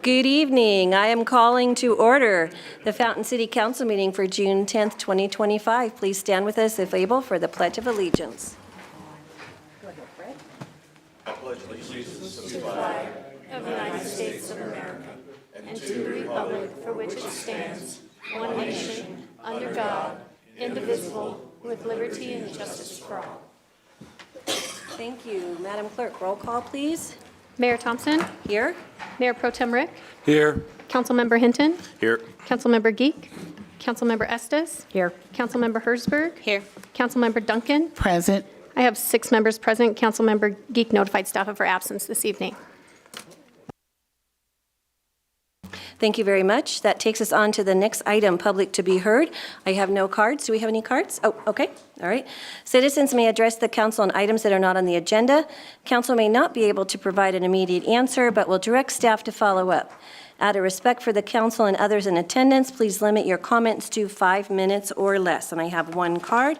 Good evening. I am calling to order the Fountain City Council meeting for June 10th, 2025. Please stand with us, if able, for the Pledge of Allegiance. I pledge allegiance to the flag of the United States of America and to the republic for which it stands, one nation, under God, indivisible, with liberty and justice for all. Thank you. Madam Clerk, roll call, please. Mayor Thompson, Here. Mayor Pro Tem Rick, Here. Councilmember Hinton, Here. Councilmember Geek, Councilmember Estes, Here. Councilmember Herzberg, Here. Councilmember Duncan. Present. I have 6 members present. Councilmember Geek notified staff of her absence this evening. Thank you very much. That takes us on to the next item, public to be heard. I have no cards. Do we have any cards? Oh, okay. All right. Citizens may address the council on items that are not on the agenda. Council may not be able to provide an immediate answer, but will direct staff to follow up. Out of respect for the council and others in attendance, please limit your comments to 5 minutes or less. And I have one card,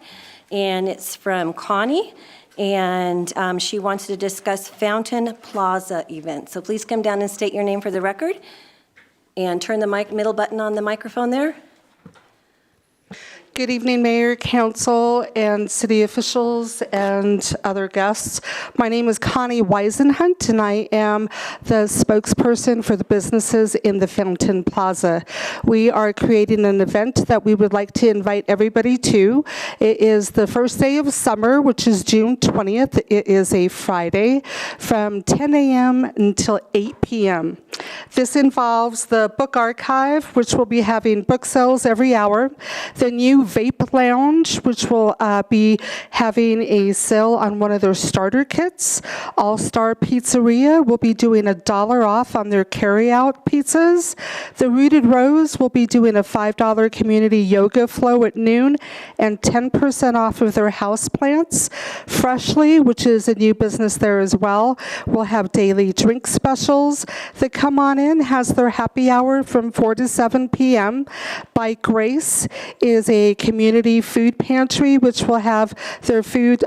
and it's from Connie. And she wants to discuss Fountain Plaza event. So please come down and state your name for the record. And turn the middle button on the microphone there. Good evening, Mayor, Council, and city officials and other guests. My name is Connie Weisenhunt, and I am the spokesperson for the businesses in the Fountain Plaza. We are creating an event that we would like to invite everybody to. It is the first day of summer, which is June 20th. It is a Friday from 10 a.m. until 8 p.m. This involves the book archive, which will be having book sales every hour, the new Vape Lounge, which will be having a sale on one of their starter kits. All Star Pizzeria will be doing $1 off on their carry-out pizzas. The Rooted Rose will be doing a $5 community yoga flow at noon and 10% off of their houseplants. Freshly, which is a new business there as well, will have daily drink specials. The Come On In has their happy hour from 4 to 7 p.m. By Grace is a community food pantry, which will have their food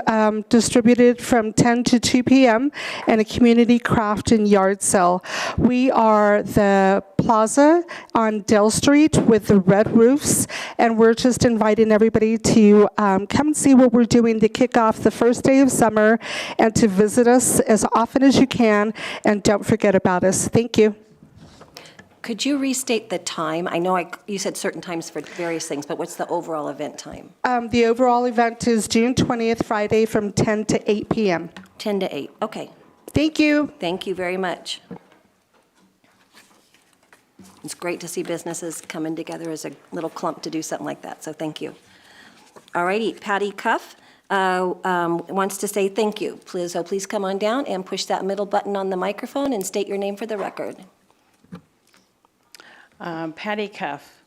distributed from 10 to 2 p.m. and a community craft and yard sale. We are the plaza on Dell Street with the red roofs, and we're just inviting everybody to come and see what we're doing to kick off the first day of summer and to visit us as often as you can, and don't forget about us. Thank you. Could you restate the time? I know you said certain times for various things, but what's the overall event time? The overall event is June 20th, Friday, from 10 to 8 p.m. 10 to 8. Okay. Thank you. Thank you very much. It's great to see businesses coming together as a little clump to do something like that, so thank you. All righty, Patty Cuff wants to say thank you. Please come on down and push that middle button on the microphone and state your name for the record. Patty Cuff.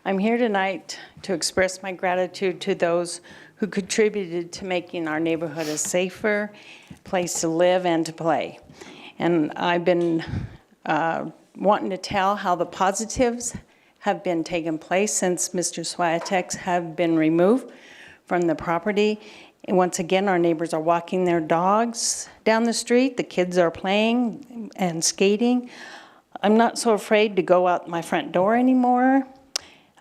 I'm here tonight to express my gratitude to those who contributed to making our neighborhood a safer place to live and to play. And I've been wanting to tell how the positives have been taking place since Mr. Swiatek have been removed from the property. And once again, our neighbors are walking their dogs down the street. The kids are playing and skating. I'm not so afraid to go out my front door anymore.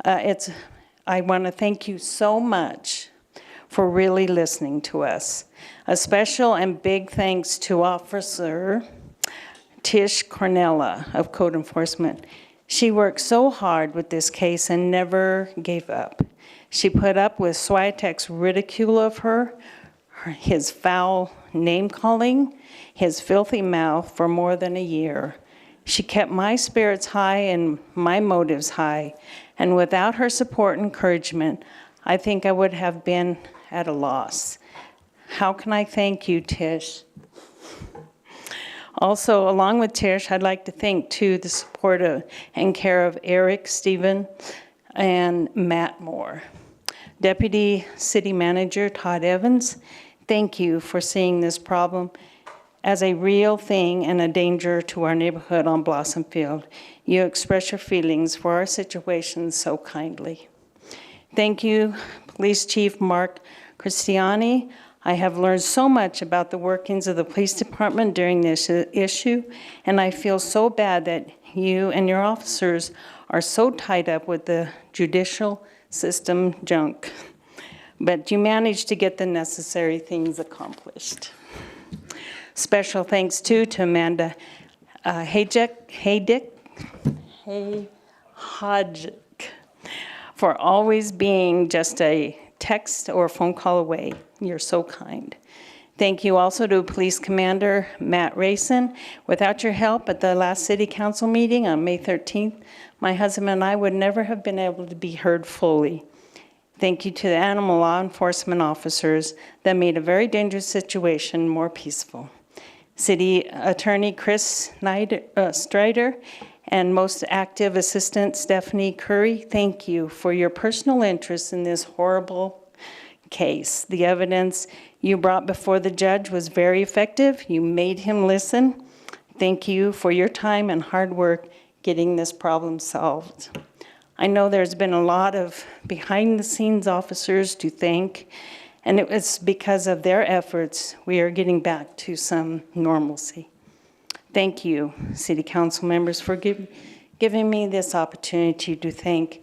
I want to thank you so much for really listening to us. A special and big thanks to Officer Tish Cornella of Code Enforcement. She worked so hard with this case and never gave up. She put up with Swiatek's ridicule of her, his foul name-calling, his filthy mouth for more than a year. She kept my spirits high and my motives high, and without her support and encouragement, I think I would have been at a loss. How can I thank you, Tish? Also, along with Tish, I'd like to thank, too, the support and care of Eric, Stephen, and Matt Moore. Deputy City Manager Todd Evans, thank you for seeing this problem as a real thing and a danger to our neighborhood on Blossom Field. You express your feelings for our situation so kindly. Thank you, Police Chief Mark Cristiani. I have learned so much about the workings of the police department during this issue, and I feel so bad that You and your officers are so tied up with the judicial system junk, but you managed to get the necessary things accomplished. Special thanks too to Amanda Haydick for always being just a text or phone call away. You're so kind. Thank you also to Police Commander Matt Rayson. Without your help at the last City Council meeting on May 13th, my husband and I would never have been able to be heard fully. Thank you to the animal law enforcement officers that made a very dangerous situation more peaceful. City Attorney Chris Strider and most active assistant Stephanie Curry, thank you for your personal interest in this horrible case. The evidence you brought before the judge was very effective. You made him listen. Thank you for your time and hard work getting this problem solved. I know there's been a lot of behind-the-scenes officers to thank, and it was because of their efforts we are getting back to some normalcy. Thank you, City Council members, for giving me this opportunity to thank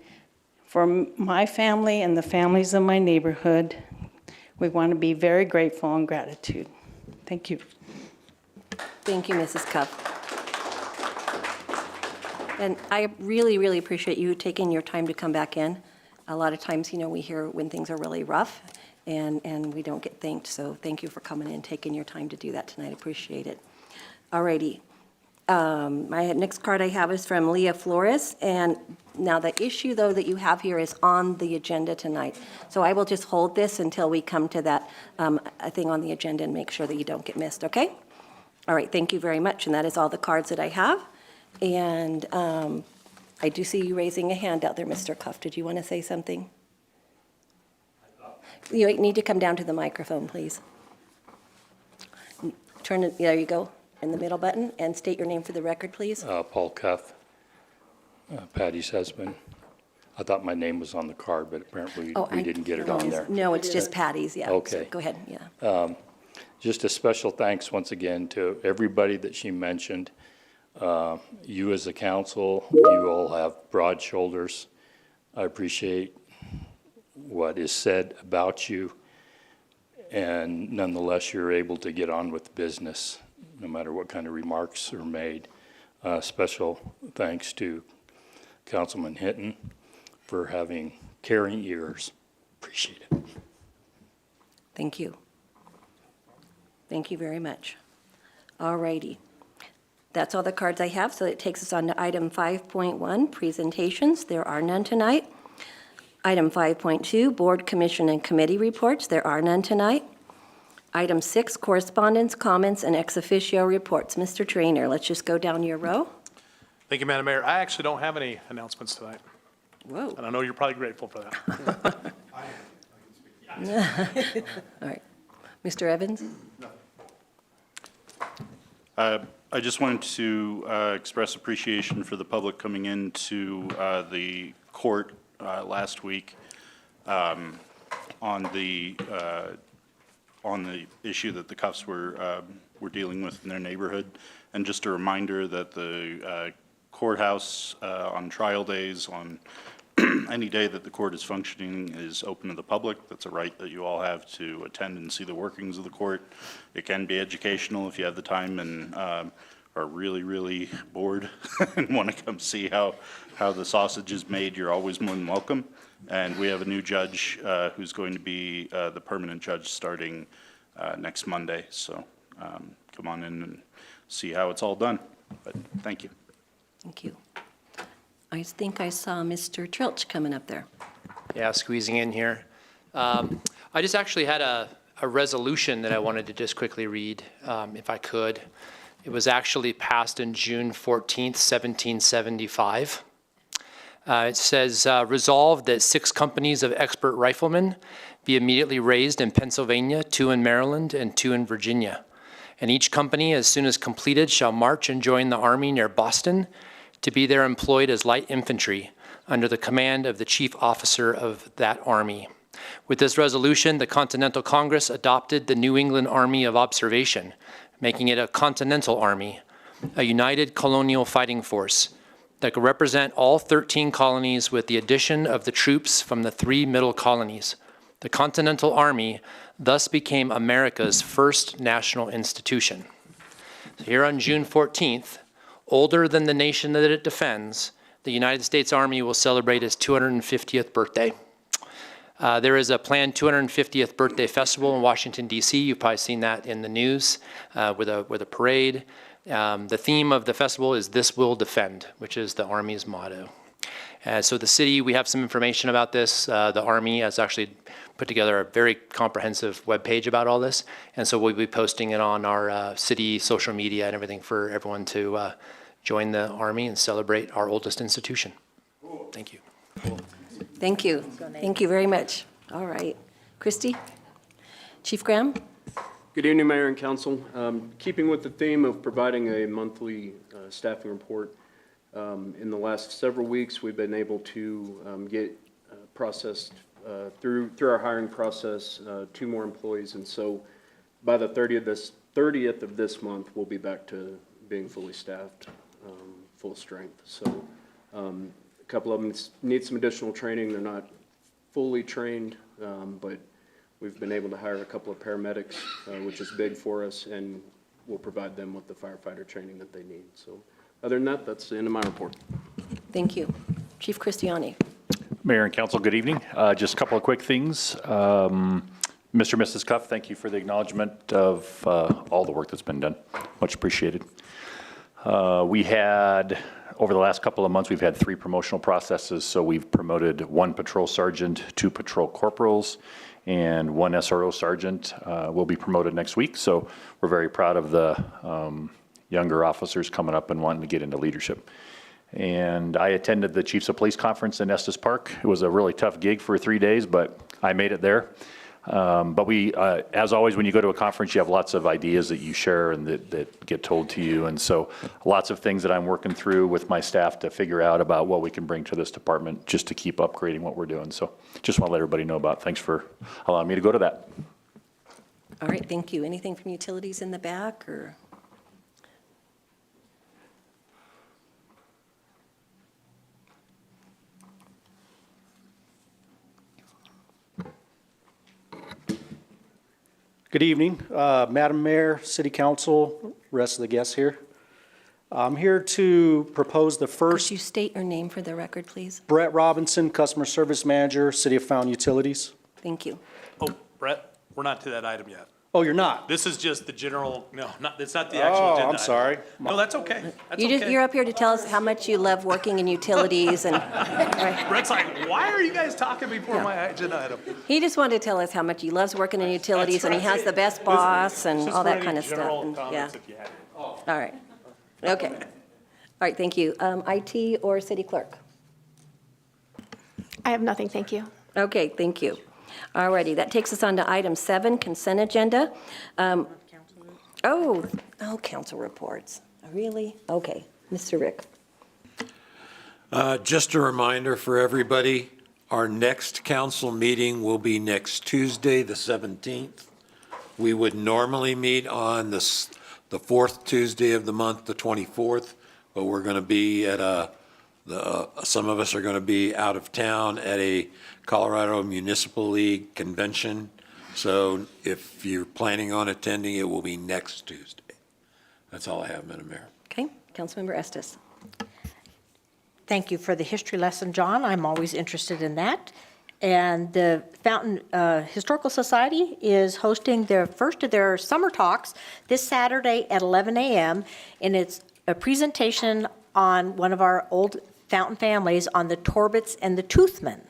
for my family and the families of my neighborhood. We want to be very grateful and gratitude. Thank you. Thank you, Mrs. Cuff. And I really, really appreciate you taking your time to come back in. A lot of times, we hear when things are really rough and we don't get thanked. So thank you for coming in, taking your time to do that tonight. I appreciate it. All righty. My next card I have is from Leah Flores. And now the issue, though, that you have here is on the agenda tonight. So I will just hold this until we come to that thing on the agenda and make sure that you don't get missed, okay? All right, thank you very much. And that is all the cards that I have. And I do see you raising a hand out there, Mr. Cuff. Did you want to say something? You need to come down to the microphone, please. Turn it, there you go, in the middle button, and state your name for the record, please. Paul Cuff, Patty's husband. I thought my name was on the card, but apparently we didn't get it on there. No, it's just Patty's, yeah. Okay. So go ahead, yeah. Just a special thanks once again to everybody that she mentioned. You as a council, you all have broad shoulders. I appreciate what is said about you, and nonetheless, you're able to get on with business, no matter what kind of remarks are made. Special thanks to Councilman Hinton for having caring ears. Appreciate it. Thank you. Thank you very much. All righty. That's all the cards I have, so it takes us on to item 5.1, presentations. There are none tonight. Item 5.2, board, commission, and committee reports. There are none tonight. Item 6, correspondence, comments, and ex officio reports. Mr. Trainer, let's just go down your row. Thank you, Madam Mayor. I actually don't have any announcements tonight, Whoa. and I know you're probably grateful for that. All right. Mr. Evans? I just wanted to express appreciation for the public coming into the court last week on the issue that the Cuffs were dealing with in their neighborhood. And just a reminder that the courthouse on trial days, on any day that the court is functioning, is open to the public. That's a right that you all have to attend and see the workings of the court. It can be educational if you have the time and are really, really bored and want to come see how the sausage is made. You're always more than welcome. And we have a new judge who's going to be the permanent judge starting next Monday. So come on in and see how it's all done. But thank you. Thank you. I think I saw Mr. Trilch coming up there. Yeah, squeezing in here. I just actually had a resolution that I wanted to just quickly read, if I could. It was actually passed on June 14th, 1775. It says, resolved that 6 companies of expert riflemen be immediately raised in Pennsylvania, 2 in Maryland, and 2 in Virginia. And each company, as soon as completed, shall march and join the Army near Boston, to be there employed as light infantry under the command of the chief officer of that army. With this resolution, the Continental Congress adopted the New England Army of Observation, making it a continental army, a united colonial fighting force that could represent all 13 colonies with the addition of the troops from the 3 middle colonies. The Continental Army thus became America's first national institution. So here on June 14th, older than the nation that it defends, the United States Army will celebrate its 250th birthday. There is a planned 250th birthday festival in Washington, D.C. You've probably seen that in the news with a parade. The theme of the festival is "This Will Defend," which is the Army's motto. So the city, we have some information about this. The Army has actually put together a very comprehensive webpage about all this. And so we'll be posting it on our city social media and everything for everyone to join the Army and celebrate our oldest institution. Thank you. Thank you. Thank you very much. All right. Christy? Chief Graham? Good evening, Mayor and Council. Keeping with the theme of providing a monthly staffing report, in the last several weeks, we've been able to get processed through our hiring process 2 more employees. And so by the 30th of this month, we'll be back to being fully staffed, full strength. So a couple of them need some additional training. They're not fully trained, but we've been able to hire a couple of paramedics, which is big for us, and we'll provide them with the firefighter training that they need. So other than that, that's the end of my report. Thank you. Chief Christiani? Mayor and Council, good evening. Just a couple of quick things. Mr. and Mrs. Cuff, thank you for the acknowledgement of all the work that's been done. Much appreciated. We had, over the last couple of months, we've had 3 promotional processes. So we've promoted 1 patrol sergeant, 2 patrol corporals, and 1 SRO sergeant will be promoted next week. So we're very proud of the younger officers coming up and wanting to get into leadership. And I attended the Chiefs of Police Conference in Estes Park. It was a really tough gig for 3 days, but I made it there. But we, as always, when you go to a conference, you have lots of ideas that you share and that get told to you. And so lots of things that I'm working through with my staff to figure out about what we can bring to this department just to keep upgrading what we're doing. So just want to let everybody know about it. Thanks for allowing me to go to that. All right, thank you. Anything from utilities in the back, or? Good evening, Madam Mayor, City Council, rest of the guests here. I'm here to propose the Could first, you state your name for the record, please? Brett Robinson, Customer Service Manager, City of Fountain Utilities. Thank you. Oh, Brett, we're not to that item yet. Oh, you're not? This is just the general, no, not, it's not the actual agenda. Oh, I'm item. sorry. No, that's okay. That's You're okay. up here to tell us how much you love working in utilities and, right. Brett's like, why are you guys talking before my agenda item? He just wanted to tell us how much he loves working in utilities and he has the best boss and all that kind of stuff. And, yeah. All right. Okay. All right, thank you. IT or city clerk? I have nothing, thank you. Okay, thank you. All righty, that takes us on to item 7, consent agenda. Council reports. Really? Okay, Mr. Rick. Just a reminder for everybody, our next council meeting will be next Tuesday, the 17th. We would normally meet on the 4th Tuesday of the month, the 24th, but we're going to be at some of us are going to be out of town at a Colorado Municipal League convention. So if you're planning on attending, it will be next Tuesday. That's all I have, Madam Mayor. Okay, Councilmember Estes. Thank you for the history lesson, John. I'm always interested in that. And the Fountain Historical Society is hosting their first of their summer talks this Saturday at 11 a.m. And it's a presentation on one of our old Fountain families on the Torbitts and the Toothman.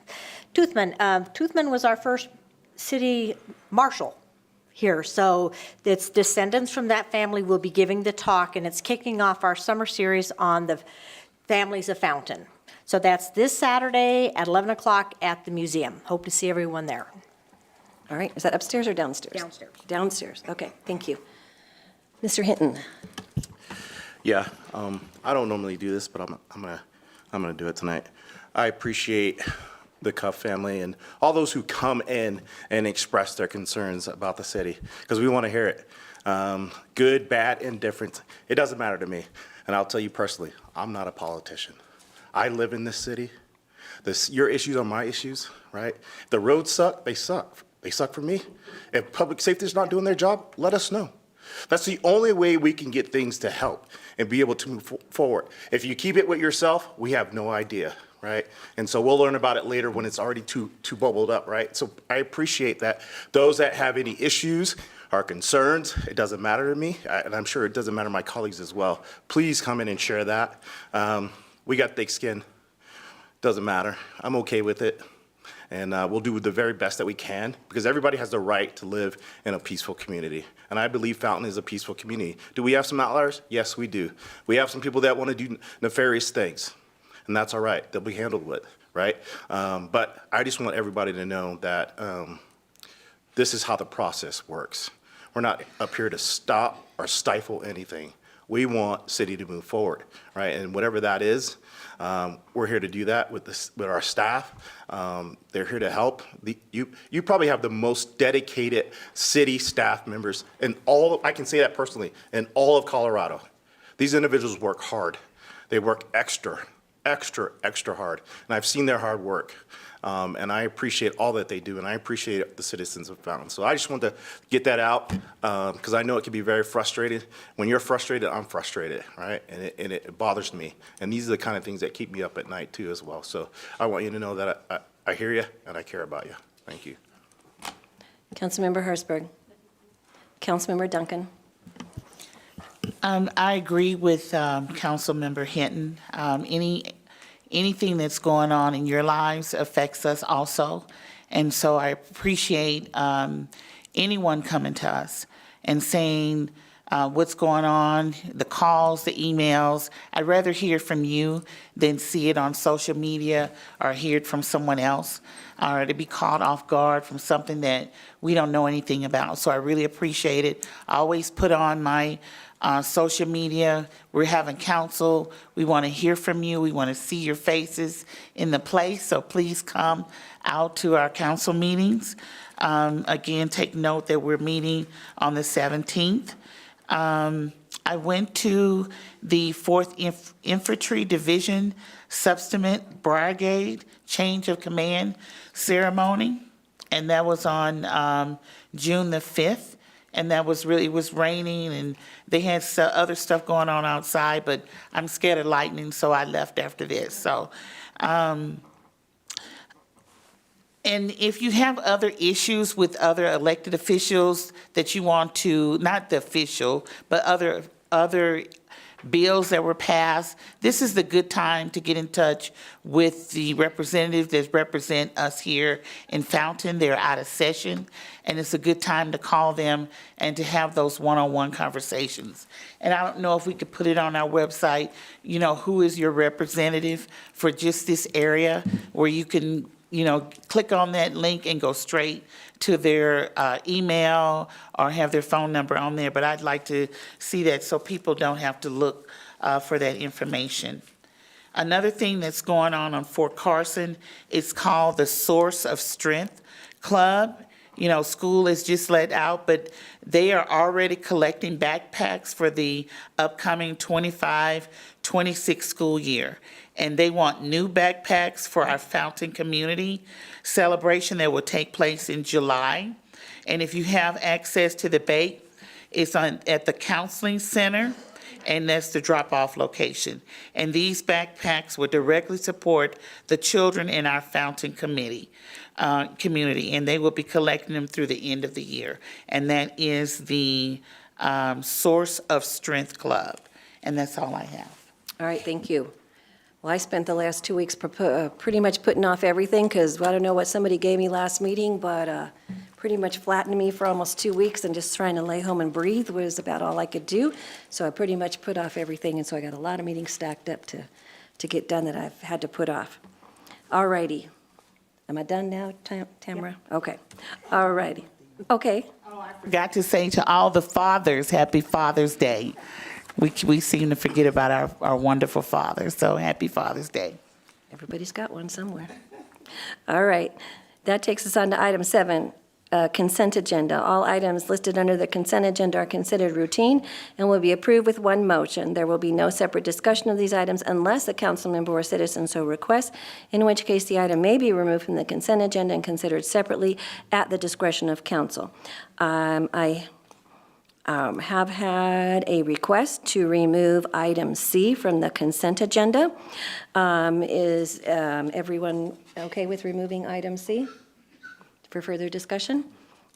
Toothman was our first city marshal here. So its descendants from that family will be giving the talk, and it's kicking off our summer series on the families of Fountain. So that's this Saturday at 11 o'clock at the museum. Hope to see everyone there. All right, is that upstairs or downstairs? Downstairs. Downstairs, okay, thank you. Mr. Hinton. Yeah, I don't normally do this, but I'm gonna do it tonight. I appreciate the Cuff family and all those who come in and express their concerns about the city, because we want to hear it. Good, bad, indifferent, it doesn't matter to me. And I'll tell you personally, I'm not a politician. I live in this city. Your issues are my issues, right? If the roads suck, they suck. They suck for me. If public safety is not doing their job, let us know. That's the only way we can get things to help and be able to move forward. If you keep it with yourself, we have no idea, right? And so we'll learn about it later when it's already too bubbled up, right? So I appreciate that. Those that have any issues or concerns, it doesn't matter to me, and I'm sure it doesn't matter to my colleagues as well. Please come in and share that. We got thick skin. Doesn't matter. I'm okay with it. And we'll do the very best that we can, because everybody has the right to live in a peaceful community. And I believe Fountain is a peaceful community. Do we have some outliers? Yes, we do. We have some people that want to do nefarious things, and that's all right. They'll be handled with, right? But I just want everybody to know that this is how the process works. We're not up here to stop or stifle anything. We want city to move forward, right? And whatever that is, we're here to do that with our staff. They're here to help. You probably have the most dedicated city staff members in all, I can say that personally, in all of Colorado. These individuals work hard. They work extra hard. And I've seen their hard work. And I appreciate all that they do, and I appreciate the citizens of Fountain. So I just want to get that out, because I know it can be very frustrating. When you're frustrated, I'm frustrated, right? And it bothers me. And these are the kind of things that keep me up at night, too, as well. So I want you to know that I hear you, and I care about you. Thank you. Councilmember Hertzberg. Councilmember Duncan. I agree with Councilmember Hinton. Anything that's going on in your lives affects us also. And so I appreciate anyone coming to us and saying what's going on, the calls, the emails. I'd rather hear from you than see it on social media or hear it from someone else, or to be caught off guard from something that we don't know anything about. So I really appreciate it. I always put on my social media. We're having council. We want to hear from you. We want to see your faces in the place. So please come out to our council meetings. Again, take note that we're meeting on the 17th. I went to the 4th Infantry Division Substantive Brigade Change of Command ceremony, and that was on June the 5th. And that was really, it was raining, and they had other stuff going on outside, but I'm scared of lightning, so I left after this. So, and if you have other issues with other elected officials that you want to, not the official, but other bills that were passed, this is the good time to get in touch with the representatives that represent us here in Fountain. They're out of session, and it's a good time to call them and to have those one-on-one conversations. And I don't know if we could put it on our website, you know, who is your representative for just this area, where you can, you know, click on that link and go straight to their email or have their phone number on there. But I'd like to see that so people don't have to look for that information. Another thing that's going on Fort Carson is called the Source of Strength Club. You know, school is just let out, but they are already collecting backpacks for the upcoming 25-26 school year. And they want new backpacks for our Fountain community celebration that will take place in July. And if you have access to the bake, it's at the Counseling Center, and that's the drop-off location. And these backpacks will directly support the children in our Fountain community, and they will be collecting them through the end of the year. And that is the Source of Strength Club. And that's all I have. All right, thank you. Well, I spent the last 2 weeks pretty much putting off everything, because I don't know what somebody gave me last meeting, but pretty much flattened me for almost 2 weeks, and just trying to lay home and breathe was about all I could do. So I pretty much put off everything, and so I got a lot of meetings stacked up to get done that I've had to put off. All righty. Am I done now, Tamara? Yep. Okay. All righty. Okay. Oh, I forgot to say to all the fathers, Happy Father's Day. We seem to forget about our wonderful fathers, so happy Father's Day. Everybody's got one somewhere. All right. That takes us on to item 7, consent agenda. All items listed under the consent agenda are considered routine and will be approved with one motion. There will be no separate discussion of these items unless a council member or citizen so requests, in which case the item may be removed from the consent agenda and considered separately at the discretion of council. I have had a request to remove item C from the consent agenda. Is everyone okay with removing item C for further discussion?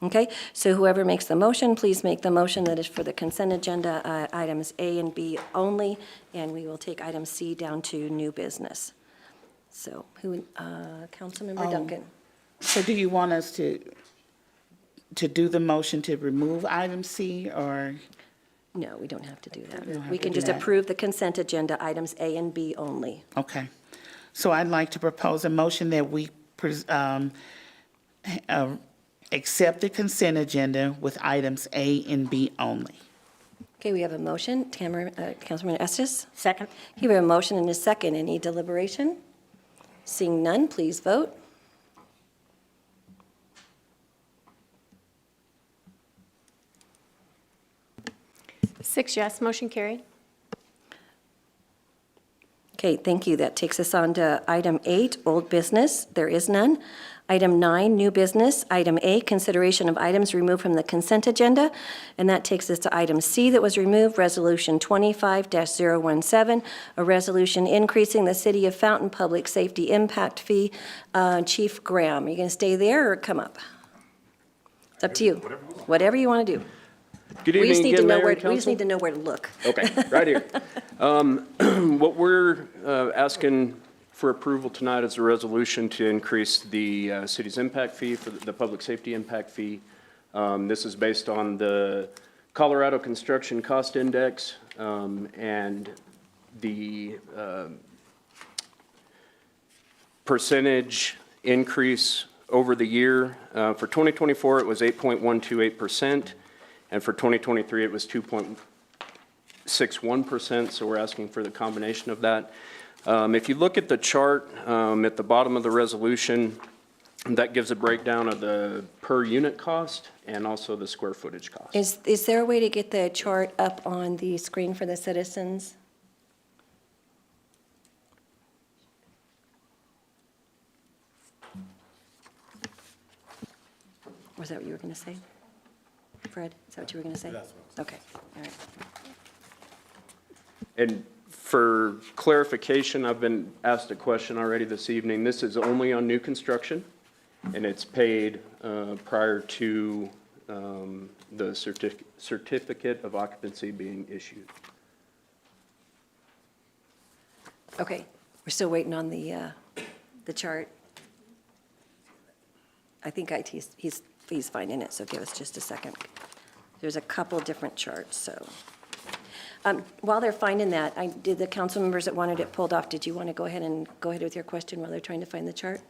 Okay, so whoever makes the motion, please make the motion that is for the consent agenda, items A and B only, and we will take item C down to new business. So Councilmember Duncan. So do you want us to do the motion to remove item C, or? No, we don't have to do that. We don't have We to can do just that. approve the consent agenda, items A and B only. Okay. So I'd like to propose a motion that we accept the consent agenda with items A and B only. Okay, we have a motion. Councilman Estes? Second. We have a motion and a second. Any deliberation? Seeing none, please vote. Six yes, motion carried. Okay, thank you. That takes us on to item 8, old business. There is none. Item 9, new business. Item A, consideration of items removed from the consent agenda. And that takes us to item C that was removed, Resolution 25-017, a resolution increasing the City of Fountain Public Safety Impact Fee. Chief Graham, are you going to stay there or come up? It's up to you. Whatever you want to do. Good We just evening need to again, know Mayor where, and we just Council. need to know where to look. Okay, right here. What we're asking for approval tonight is a resolution to increase the city's impact fee for the public safety impact fee. This is based on the Colorado Construction Cost Index, and the percentage increase over the year. For 2024, it was 8.128%, and for 2023, it was 2.61%, so we're asking for the combination of that. If you look at the chart at the bottom of the resolution, that gives a breakdown of the per unit cost and also the square footage cost. Is there a way to get the chart up on the screen for the citizens? Was that what you were going to say? Fred, is that what you were going to say? Okay, all right. And for clarification, I've been asked a question already this evening. This is only on new construction, and it's paid prior to the certificate of occupancy being issued. Okay, we're still waiting on the chart. I think he's finding it, so give us just a second. There's a couple different charts, so. While they're finding that, did the council members that wanted it pulled off, did you want to go ahead with your question while they're trying to find the chart?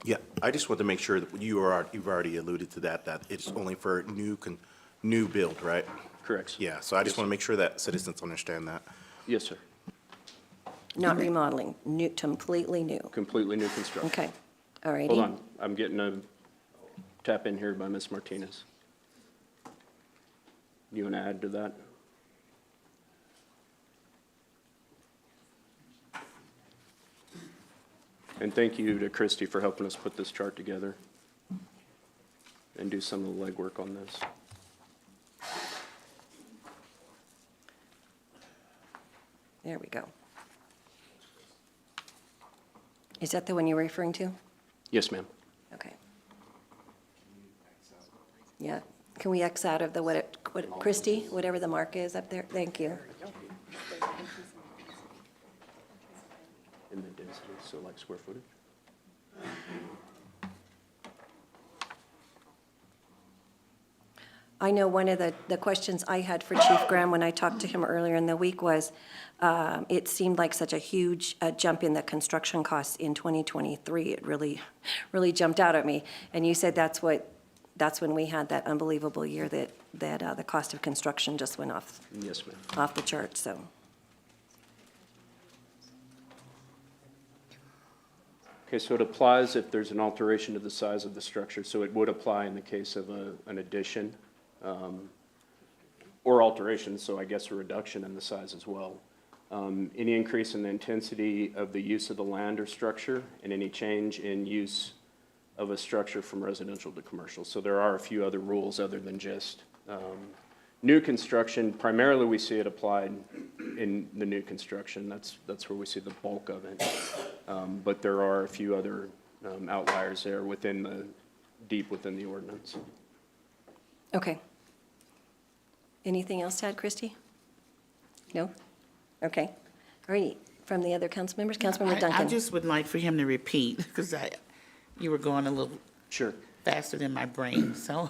Yeah, I just want to make sure that you've already alluded to that it's only for new build, right? Correct. Yeah, so I just want to make sure that citizens understand that. Yes, sir. Not remodeling, new, completely new. Completely new construction. Okay, all righty. Hold on, I'm getting a tap in here by Ms. Martinez. You want to add to that? And thank you to Christy for helping us put this chart together and do some of the legwork on this. There we go. Is that the one you're referring to? Yes, ma'am. Okay. Yeah, can we X out of the, Christie, whatever the mark is up there? Thank you. In the density, so like square footage? I know one of the questions I had for Chief Graham when I talked to him earlier in the week was, it seemed like such a huge jump in the construction costs in 2023. It really jumped out at me. And you said that's when we had that unbelievable year that the cost of construction just went off Yes, ma'am. off the chart, so. Okay, so it applies if there's an alteration to the size of the structure, so it would apply in the case of an addition, or alteration, so I guess a reduction in the size as well. Any increase in the intensity of the use of the land or structure, and any change in use of a structure from residential to commercial. So there are a few other rules other than just new construction. Primarily, we see it applied in the new construction. That's where we see the bulk of it. But there are a few other outliers there deep within the ordinance. Okay. Anything else to add, Christie? No? Okay. All right, from the other council members, Councilmember I Duncan. just would like for him to repeat, because you were going a little Sure. faster than my brain, so.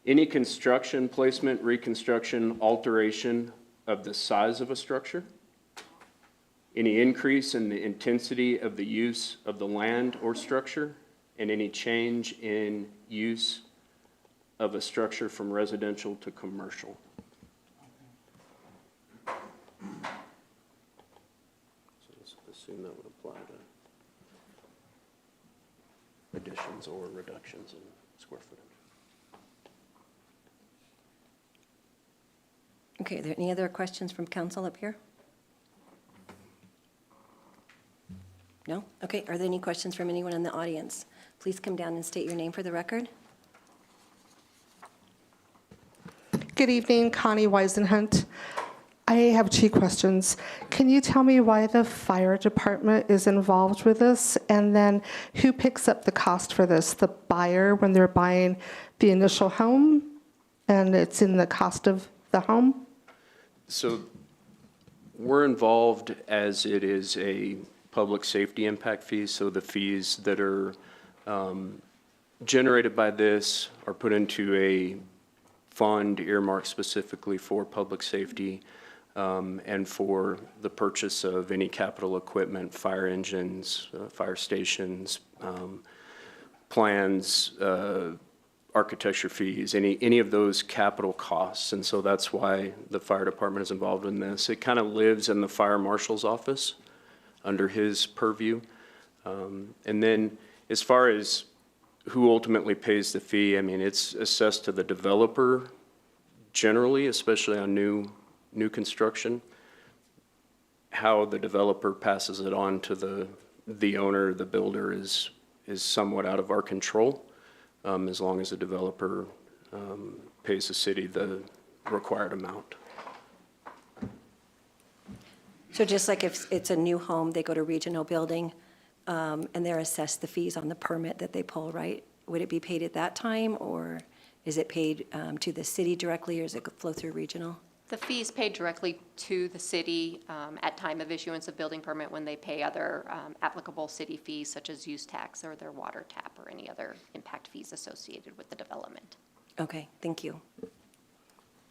Any construction, placement, reconstruction, alteration of the size of a structure, any increase in the intensity of the use of the land or structure, and any change in use of a structure from residential to commercial. So let's assume that would apply to additions or reductions in square footage. Okay, are there any other questions from council up here? No? Okay, are there any questions from anyone in the audience? Please come down and state your name for the record. Good evening, Connie Weisenhunt. I have two questions. Can you tell me why the fire department is involved with this? And then who picks up the cost for this? The buyer when they're buying the initial home and it's in the cost of the home? So we're involved as it is a public safety impact fee. So the fees that are generated by this are put into a fund earmarked specifically for public safety and for the purchase of any capital equipment, fire engines, fire stations, plans, architecture fees, any of those capital costs. And so that's why the fire department is involved in this. It kind of lives in the fire marshal's office under his purview. And then as far as who ultimately pays the fee, I mean, it's assessed to the developer generally, especially on new construction. How the developer passes it on to the owner, the builder, is somewhat out of our control, as long as the developer pays the city the required amount. So just like if it's a new home, they go to regional building, and they're assessed the fees on the permit that they pull, right? Would it be paid at that time, or is it paid to the city directly, or does it flow through regional? The fee is paid directly to the city at time of issuance of building permit when they pay other applicable city fees such as use tax or their water tap or any other impact fees associated with the development. Okay, thank you.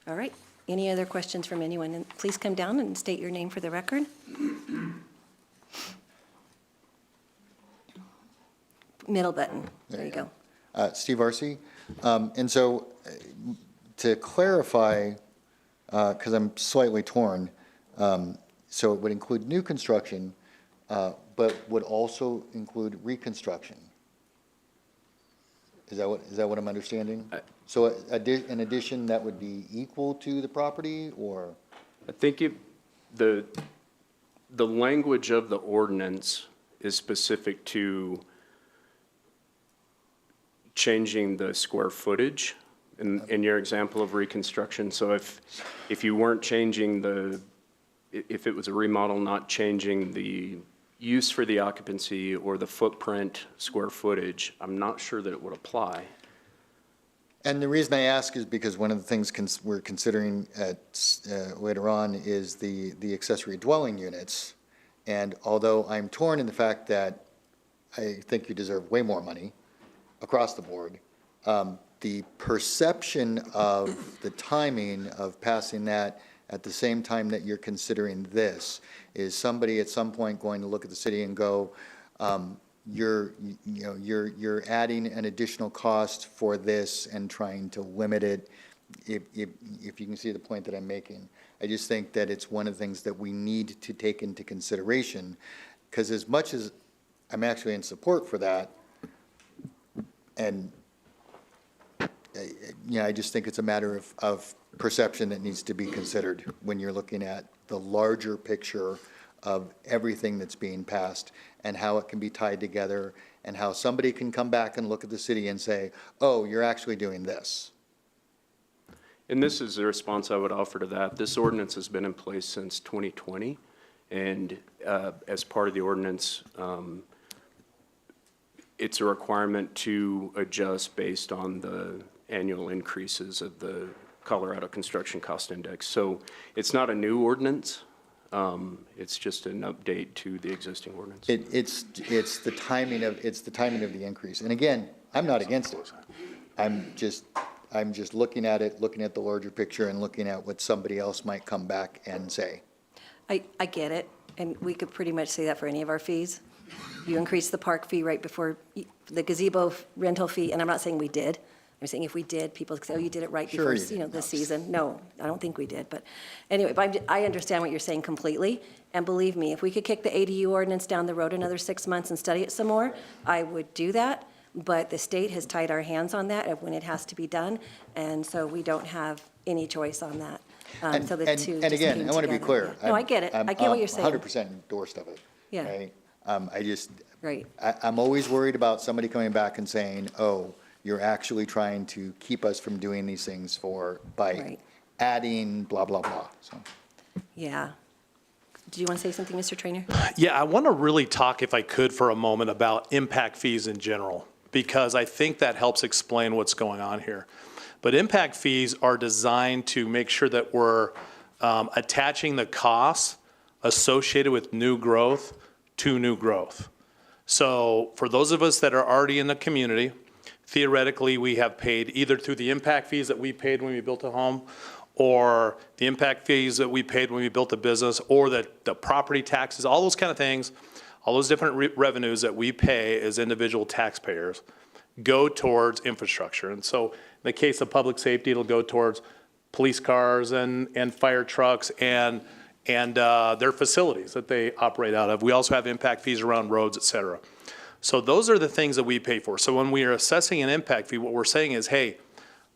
All right, any other questions from anyone? And please come down and state your name for the record. Middle button, there you go. Steve Arce. And so to clarify, because I'm slightly torn, so it would include new construction, but would also include reconstruction. Is that what I'm understanding? So an addition that would be equal to the property, or? I think the language of the ordinance is specific to changing the square footage in your example of reconstruction. So if you weren't changing if it was a remodel, not changing the use for the occupancy or the footprint square footage, I'm not sure that it would apply. And the reason I ask is because one of the things we're considering later on is the accessory dwelling units. And although I'm torn in the fact that I think you deserve way more money across the board, the perception of the timing of passing that at the same time that you're considering this is somebody at some point going to look at the city and go, you're adding an additional cost for this and trying to limit it, if you can see the point that I'm making. I just think that it's one of the things that we need to take into consideration Because as much as I'm actually in support for that, and, I just think it's a matter of perception that needs to be considered when you're looking at the larger picture of everything that's being passed and how it can be tied together and how somebody can come back and look at the city and say, oh, you're actually doing this. And this is the response I would offer to that. This ordinance has been in place since 2020, and as part of the ordinance, it's a requirement to adjust based on the annual increases of the Colorado Construction Cost Index. So it's not a new ordinance. It's just an update to the existing ordinance. It's the timing of the increase. And again, I'm not against it. I'm just looking at it, looking at the larger picture and looking at what somebody else might come back and say. I get it, and we could pretty much say that for any of our fees. You increase the park fee right before the gazebo rental fee, and I'm not saying we did. I'm saying if we did, people could say, oh, you did it right Sure before, you did. this season. No, I don't think we did, but anyway, but I understand what you're saying completely, and believe me, if we could kick the ADU ordinance down the road another 6 months and study it some more, I would do that, but the state has tied our hands on that of when it has to be done, and so we don't have any choice on that. So the two And just again, came I want to be together. clear. No, I get it. I get what you're saying. 100% endorsed of it. Yeah. Right? Right. I'm always worried about somebody coming back and saying, oh, you're actually trying to keep us from doing these things by Right. adding blah, blah, blah. So. Yeah. Do you want to say something, Mr. Trainer? Yeah, I want to really talk, if I could, for a moment about impact fees in general, because I think that helps explain what's going on here. But impact fees are designed to make sure that we're attaching the costs associated with new growth to new growth. So for those of us that are already in the community, theoretically, we have paid either through the impact fees that we paid when we built a home, or the impact fees that we paid when we built a business, or the property taxes, all those kind of things, all those different revenues that we pay as individual taxpayers go towards infrastructure. And so in the case of public safety, it'll go towards police cars and fire trucks and their facilities that they operate out of. We also have impact fees around roads, et cetera. So those are the things that we pay for. So when we are assessing an impact fee, what we're saying is, hey,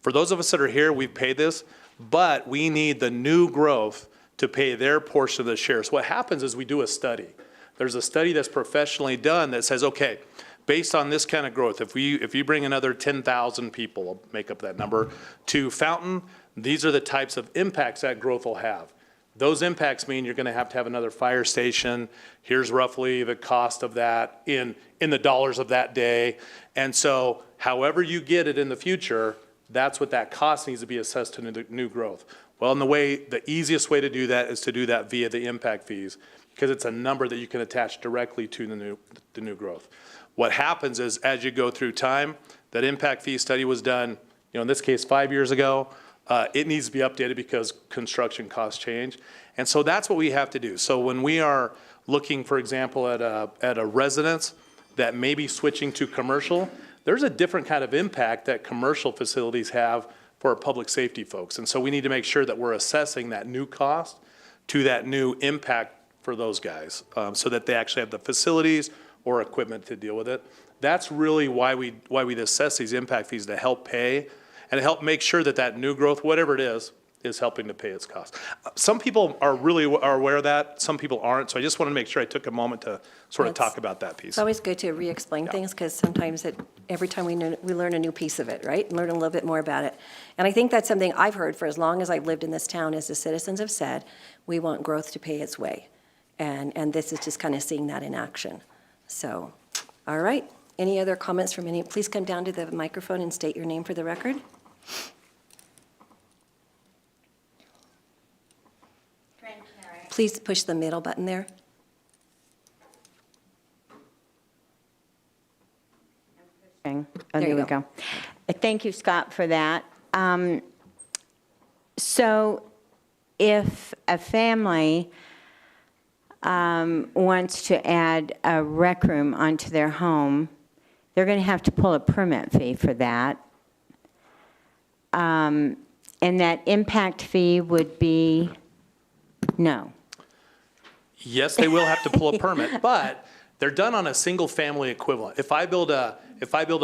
for those of us that are here, we've paid this, but we need the new growth to pay their portion of the share. So what happens is we do a study. There's a study that's professionally done that says, okay, based on this kind of growth, if you bring another 10,000 people, I'll make up that number, to Fountain, these are the types of impacts that growth will have. Those impacts mean you're going to have another fire station. Here's roughly the cost of that in the dollars of that day. And so however you get it in the future, that's what that cost needs to be assessed to the new growth. Well, the easiest way to do that is to do that via the impact fees, because it's a number that you can attach directly to the new growth. What happens is, as you go through time, that impact fee study was done, in this case, 5 years ago. It needs to be updated because construction costs change. And so that's what we have to do. So when we are looking, for example, at a residence that may be switching to commercial, there's a different kind of impact that commercial facilities have for our public safety folks. And so we need to make sure that we're assessing that new cost to that new impact for those guys, so that they actually have the facilities or equipment to deal with it. That's really why we assess these impact fees, to help pay and help make sure that new growth, whatever it is helping to pay its costs. Some people are aware of that, some people aren't, so I just want to make sure I took a moment to sort of talk about that piece. It's always good to re-explain things, because sometimes every time we learn a new piece of it, right? Learn a little bit more about it. And I think that's something I've heard for as long as I've lived in this town, is the citizens have said, we want growth to pay its way. And this is just kind of seeing that in action. So, all right. Any other comments from please come down to the microphone and state your name for the record. Please push the middle button there. Oh, There there you we go. go. Thank you, Scott, for that. So if a family wants to add a rec room onto their home, they're going to have to pull a permit fee for that. And that impact fee would be no. Yes, they will have to pull a permit, but They're done on a single-family equivalent. If I build a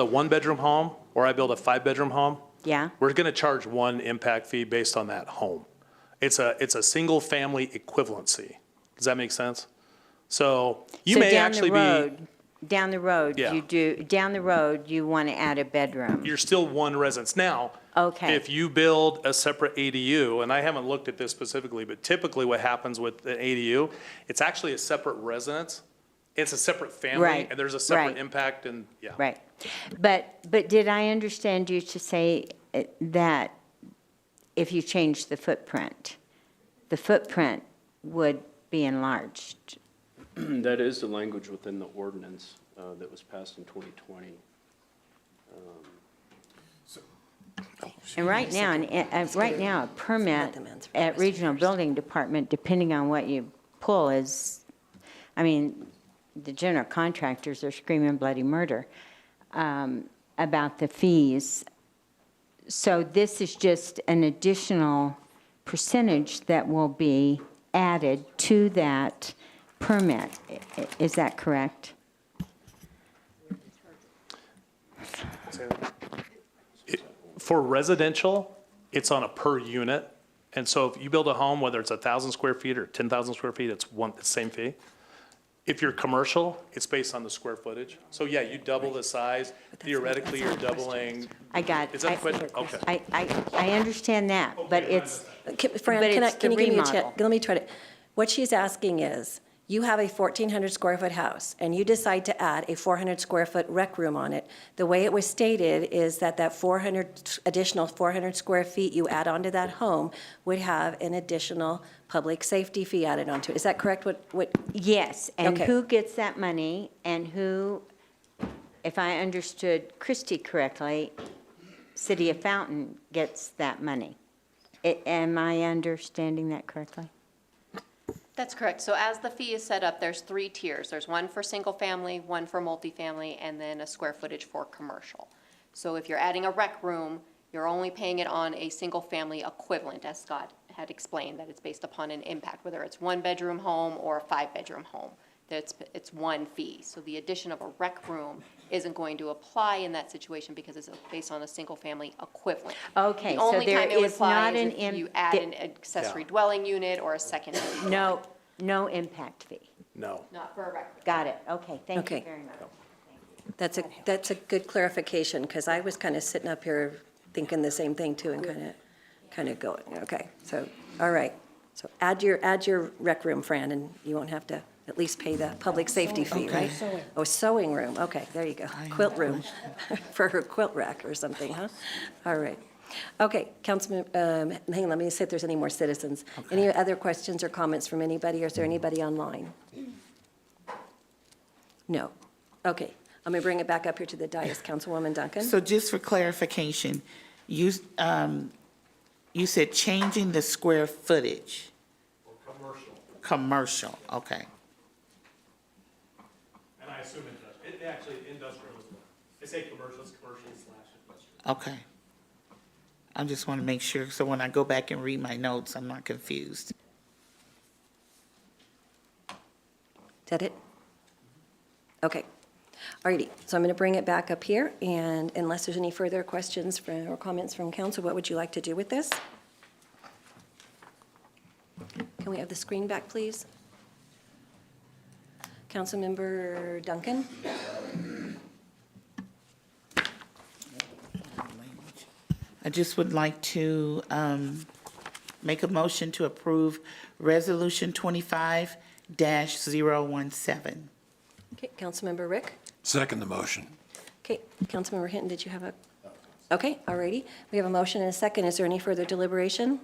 one-bedroom home or I build a five-bedroom home, Yeah? we're going to charge one impact fee based on that home. It's a single-family equivalency. Does that make sense? So you may actually be, Down the road, Yeah. down the road, you want to add a bedroom. you're still one residence. Now, Okay. if you build a separate ADU, and I haven't looked at this specifically, but typically what happens with an ADU, it's actually a separate residence. It's a separate family, Right, and there's a separate right. impact, and, yeah. Right. But did I understand you to say that if you change the footprint would be enlarged? That is the language within the ordinance that was passed in 2020. And right now, a permit at Regional Building Department, depending on what you pull, is, I mean, the general contractors are screaming bloody murder about the fees. So this is just an additional percentage that will be added to that permit. Is that correct? For residential, it's on a per unit. And so if you build a home, whether it's 1,000 square feet or 10,000 square feet, it's the same fee. If you're commercial, it's based on the square footage. So yeah, you double the size. Theoretically, you're doubling. I got, Is that a question? Okay. I understand that, but it's, Fran, But can it's can the you give me a chance? remodel. Let me try to, what she's asking is, you have a 1,400 square foot house, and you decide to add a 400 square foot rec room on it. The way it was stated is that additional 400 square feet you add onto that home would have an additional public safety fee added onto it. Is that correct? yes, and Okay. who gets that money, and who, if I understood Christie correctly, City of Fountain gets that money. Am I understanding that correctly? That's correct. So as the fee is set up, there's 3 tiers. There's one for single family, one for multifamily, and then a square footage for commercial. So if you're adding a rec room, you're only paying it on a single family equivalent, as Scott had explained, that it's based upon an impact, whether it's 1-bedroom home or a 5-bedroom home. It's one fee. So the addition of a rec room isn't going to apply in that situation because it's based on a single family equivalent. Okay, The so only there time it would is apply not is an if you add an accessory dwelling unit or a secondary. No impact fee. No. Not for a rec room. Got it, okay, thank you Okay. very much. That's a good clarification, because I was kind of sitting up here thinking the same thing too, and kind of going, okay, so, all right. So add your rec room, Fran, and you won't have to at least pay the public safety fee, right? Oh, sewing room, okay, there you go. Quilt room, for her quilt rack or something, huh? All right. Okay, Councilman, hang on, let me see if there's any more citizens. Any other questions or comments from anybody, or is there anybody online? No. Okay, I'm going to bring it back up here to the dais. Councilwoman Duncan? So just for clarification, you said changing the square footage? Commercial. Commercial, okay. And I assume industrial. It actually, industrial as well. They say commercial, it's commercial/industrial. Okay. I just want to make sure, so when I go back and read my notes, I'm not confused. Is that it? Okay. All righty, so I'm going to bring it back up here, and unless there's any further questions or comments from council, what would you like to do with this? Can we have the screen back, please? Councilmember Duncan? I just would like to make a motion to approve Resolution 25-017. Okay, Councilmember Rick? Second the motion. Okay, Councilmember Hinton, did you have a? Okay, all righty. We have a motion and a second. Is there any further deliberation?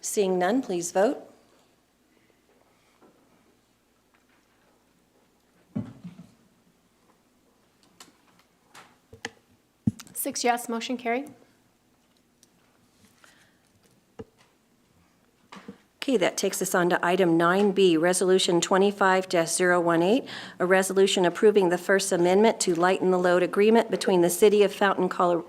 Seeing none, please vote. Six yes, motion carried. Okay, that takes us on to item 9B, Resolution 25-018, a resolution approving the First Amendment to Lighten the Load Agreement between the City of Fountain, Colorado.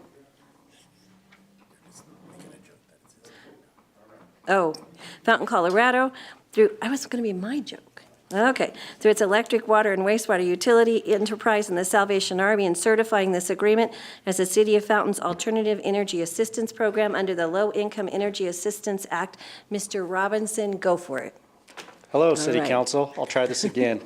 Fountain, Colorado, through, I was going to be my joke. Okay, through its electric, water, and wastewater utility enterprise and the Salvation Army, and certifying this agreement as the City of Fountain's Alternative Energy Assistance Program under the Low Income Energy Assistance Act. Mr. Robinson, go for it. Hello, City right. Council. I'll try this again.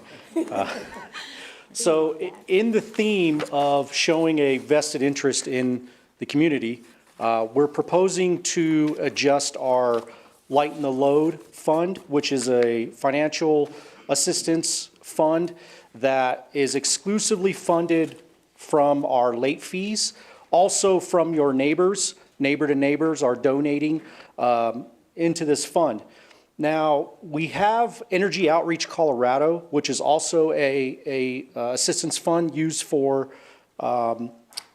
So in the theme of showing a vested interest in the community, we're proposing to adjust our Lighten the Load Fund, which is a financial assistance fund that is exclusively funded from our late fees, also from your neighbors. Neighbor to neighbors are donating into this fund. Now, we have Energy Outreach Colorado, which is also a assistance fund used for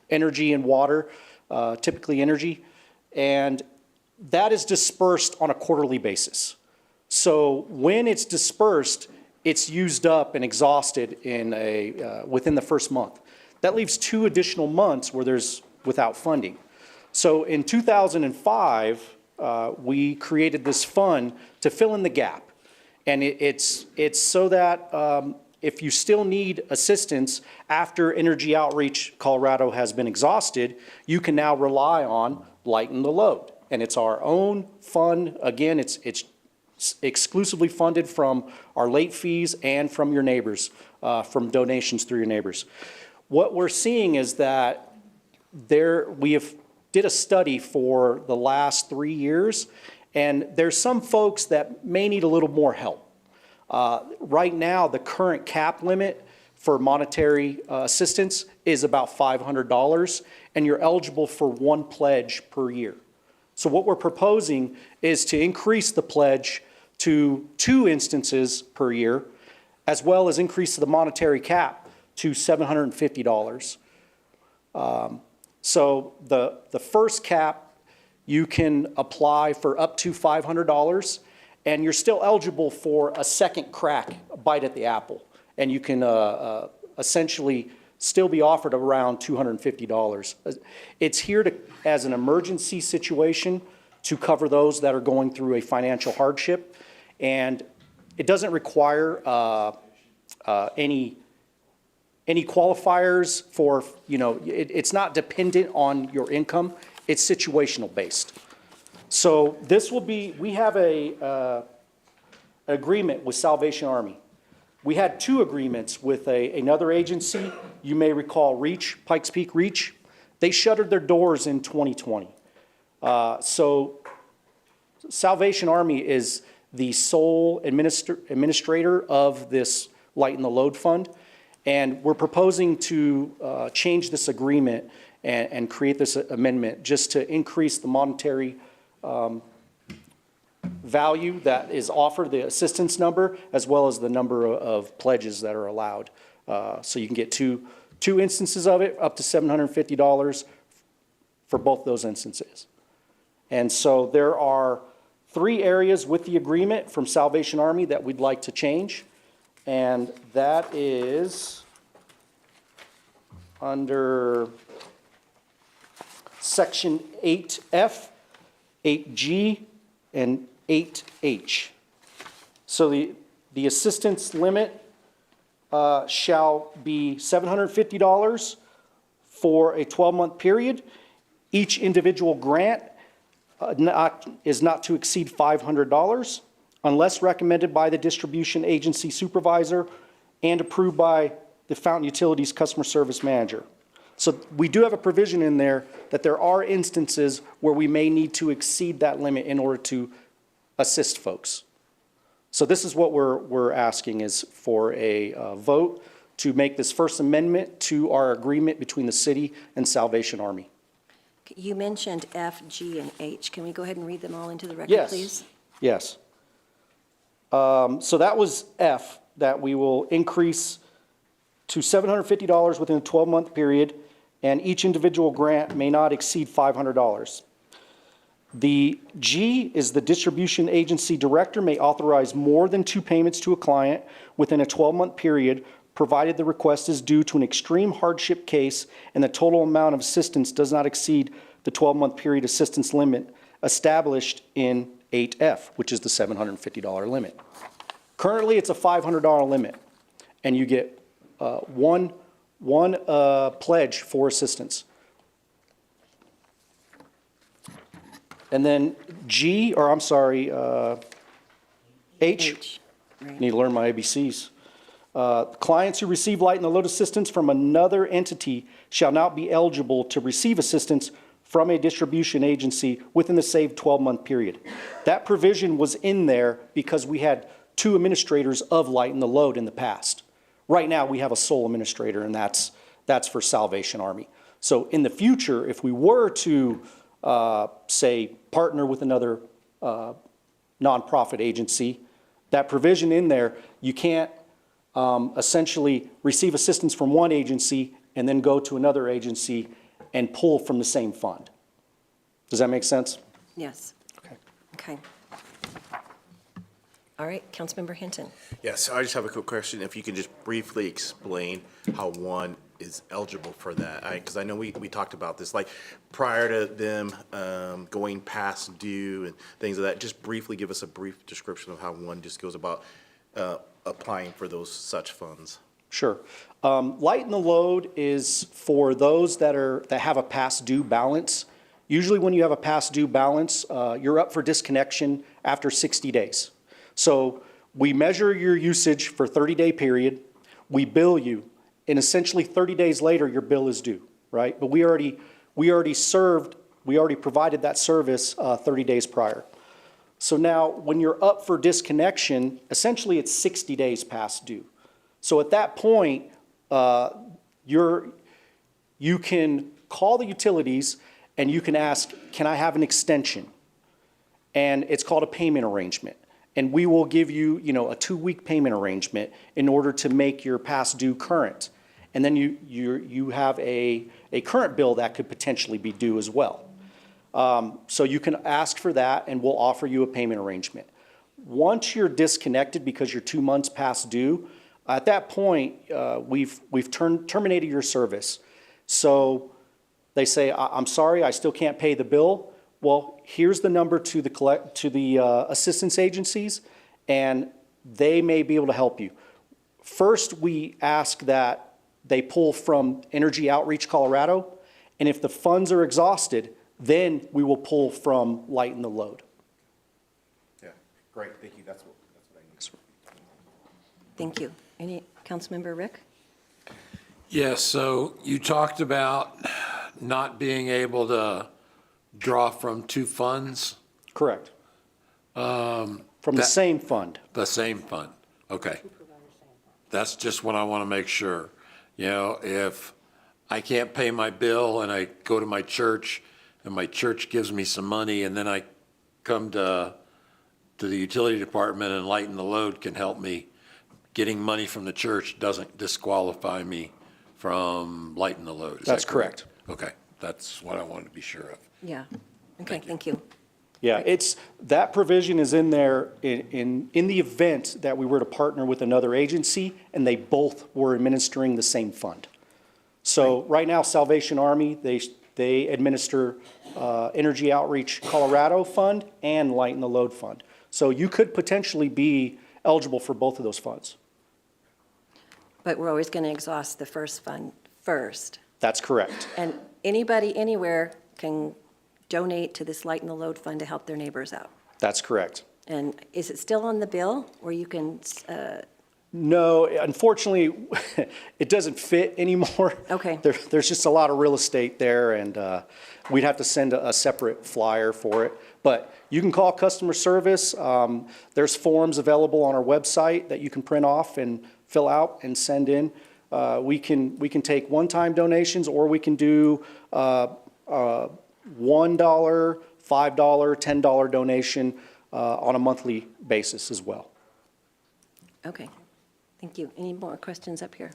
energy and water, typically energy, and that is dispersed on a quarterly basis. So when it's dispersed, it's used up and exhausted in within the first month. That leaves 2 additional months where there's without funding. So in 2005, we created this fund to fill in the gap. And it's so that if you still need assistance after Energy Outreach Colorado has been exhausted, you can now rely on Lighten the Load. And it's our own fund. Again, it's exclusively funded from our late fees and from your neighbors, from donations through your neighbors. What we're seeing is that we have did a study for the last 3 years, and there's some folks that may need a little more help. Right now, the current cap limit for monetary assistance is about $500, and you're eligible for 1 pledge per year. So what we're proposing is to increase the pledge to 2 instances per year, as well as increase the monetary cap to $750. So the first cap, you can apply for up to $500, and you're still eligible for a second crack, a bite at the apple. And you can essentially still be offered around $250. It's here as an emergency situation to cover those that are going through a financial hardship. And it doesn't require any qualifiers for, it's not dependent on your income. It's situational based. So this will be, we have an agreement with Salvation Army. We had 2 agreements with another agency. You may recall REACH, Pikes Peak REACH. They shuttered their doors in 2020. So Salvation Army is the sole administrator of this Lighten the Load Fund. And we're proposing to change this agreement and create this amendment just to increase the monetary value that is offered, the assistance number, as well as the number of pledges that are allowed. So you can get two instances of it, up to $750 for both those instances. And so there are 3 areas with the agreement from Salvation Army that we'd like to change. And that is under Section 8F, 8G, and 8H. So the assistance limit shall be $750 for a 12-month period. Each individual grant is not to exceed $500 unless recommended by the distribution agency supervisor and approved by the Fountain Utilities Customer Service Manager. So we do have a provision in there that there are instances where we may need to exceed that limit in order to assist folks. So this is what we're asking, is for a vote to make this first amendment to our agreement between the city and Salvation Army. You mentioned F, G, and H. Can we go ahead and read them all into the record, Yes. please? Yes. So that was F, that we will increase to $750 within a 12-month period, and each individual grant may not exceed $500. The G is the distribution agency director may authorize more than 2 payments to a client within a 12-month period, provided the request is due to an extreme hardship case and the total amount of assistance does not exceed the 12-month period assistance limit established in 8F, which is the $750 limit. Currently, it's a $500 limit, and you get one pledge for assistance. And then G, or I'm sorry, H. Need to learn my ABCs. Clients who receive light and load assistance from another entity shall not be eligible to receive assistance from a distribution agency within the saved 12-month period. That provision was in there because we had 2 administrators of light and the load in the past. Right now, we have a sole administrator, and that's for Salvation Army. So in the future, if we were to, say, partner with another nonprofit agency, that provision in there, you can't essentially receive assistance from one agency and then go to another agency and pull from the same fund. Does that make sense? Yes. Okay. All right, Councilmember Hinton. Yes, I just have a quick question. If you can just briefly explain how one is eligible for that. Because I know we talked about this, like prior to them going past due and things like that. Just briefly give us a brief description of how one just goes about applying for those such funds. Sure. Light and the load is for those that have a past due balance. Usually when you have a past due balance, you're up for disconnection after 60 days. So we measure your usage for a 30-day period, we bill you, and essentially 30 days later, your bill is due, right? But we already provided that service 30 days prior. So now, when you're up for disconnection, essentially it's 60 days past due. So at that point, you can call the utilities and you can ask, can I have an extension? And it's called a payment arrangement. And we will give you, a 2-week payment arrangement in order to make your past due current. And then you have a current bill that could potentially be due as well. So you can ask for that and we'll offer you a payment arrangement. Once you're disconnected because you're 2 months past due, at that point, we've terminated your service. So they say, I'm sorry, I still can't pay the bill. Well, here's the number to the assistance agencies, and they may be able to help you. First, we ask that they pull from Energy Outreach Colorado, and if the funds are exhausted, then we will pull from Light and the Load. Yeah, great, thank you. That's what I need. Thank you. Any Councilmember Rick? Yes, so you talked about not being able to draw from 2 funds? Correct. From the same fund. The same fund, okay. That's just what I want to make sure. If I can't pay my bill and I go to my church and my church gives me some money and then I come to the utility department and Light and the Load can help me, getting money from the church doesn't disqualify me from Light and the Load. Is That's that correct? correct. Okay, that's what I wanted to be sure of. Yeah. Okay, thank you. Yeah, that provision is in there in the event that we were to partner with another agency and they both were administering the same fund. So right now, Salvation Army, they administer Energy Outreach Colorado Fund and Light and the Load Fund. So you could potentially be eligible for both of those funds. But we're always going to exhaust the first fund first. That's correct. And anybody, anywhere can donate to this Light and the Load Fund to help their neighbors out. That's correct. And is it still on the bill where you can, No, unfortunately, it doesn't fit anymore. Okay. There's just a lot of real estate there, and we'd have to send a separate flyer for it. But you can call customer service. There's forms available on our website that you can print off and fill out and send in. We can take one-time donations, or we can do $1, $5, $10 donation on a monthly basis as well. okay, thank you. Any more questions up here?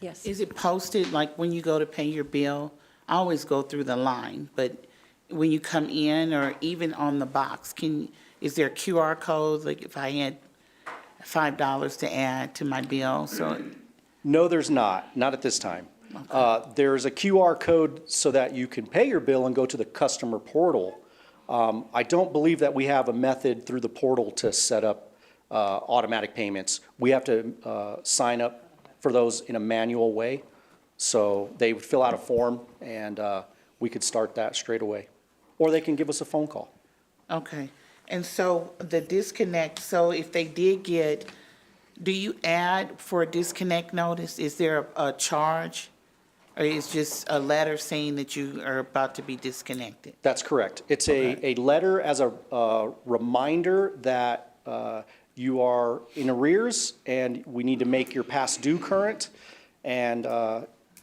Yes. Is it posted, like when you go to pay your bill? I always go through the line, but when you come in or even on the box, is there a QR code? Like if I had $5 to add to my bill, so. No, there's not at this time. There's a QR code so that you can pay your bill and go to the customer portal. I don't believe that we have a method through the portal to set up automatic payments. We have to sign up for those in a manual way. So they would fill out a form, and we could start that straight away. Or they can give us a phone call. Okay. And so the disconnect, so if they did get, do you add for a disconnect notice? Is there a charge? Or is just a letter saying that you are about to be disconnected? That's correct. It's a letter as a reminder that you are in arrears and we need to make your past due current. And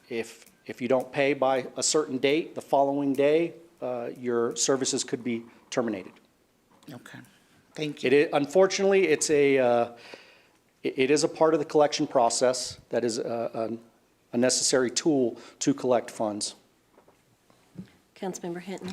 if you don't pay by a certain date, the following day, your services could be terminated. Okay, thank you. Unfortunately, it is a part of the collection process that is a necessary tool to collect funds. Councilmember Hinton.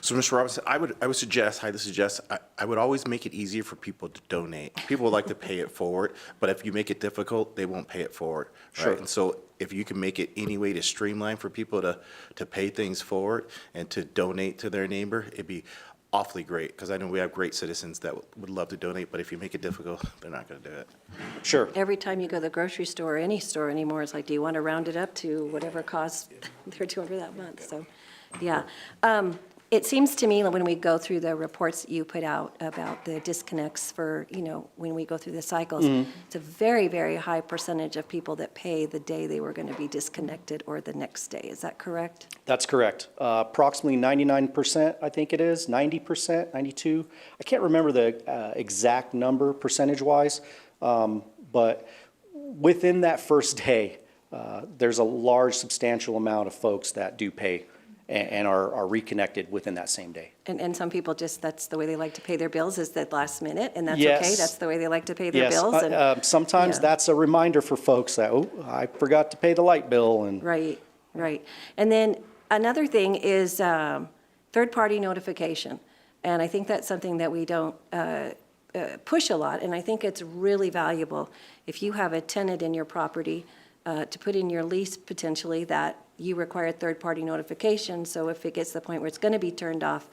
So, Mr. Robinson, I would suggest, I would always make it easier for people to donate. People would like to pay it forward, but if you make it difficult, they won't pay it forward. Right? Sure. And so if you can make it any way to streamline for people to pay things forward and to donate to their neighbor, it'd be awfully great, because I know we have great citizens that would love to donate, but if you make it difficult, they're not going to do it. Sure. Every time you go to the grocery store or any store anymore, it's like, do you want to round it up to whatever cost they're doing for that month? So, yeah. It seems to me when we go through the reports that you put out about the disconnects for, when we go through the cycles, it's a very, very high percentage of people that pay the day they were going to be disconnected or the next day. Is that correct? That's correct. Approximately 99%, I think it is, 90%, 92. I can't remember the exact number percentage-wise, but within that first day, there's a large, substantial amount of folks that do pay and are reconnected within that same day. And some people that's the way they like to pay their bills is that last minute, and that's Yes. okay? That's the way they like to pay their Yes, bills? And- sometimes yeah. that's a reminder for folks that, oh, I forgot to pay the light bill, and Right, right. And then another thing is third-party notification. And I think that's something that we don't push a lot, and I think it's really valuable if you have a tenant in your property to put in your lease potentially that you require third-party notification, so if it gets to the point where it's going to be turned off,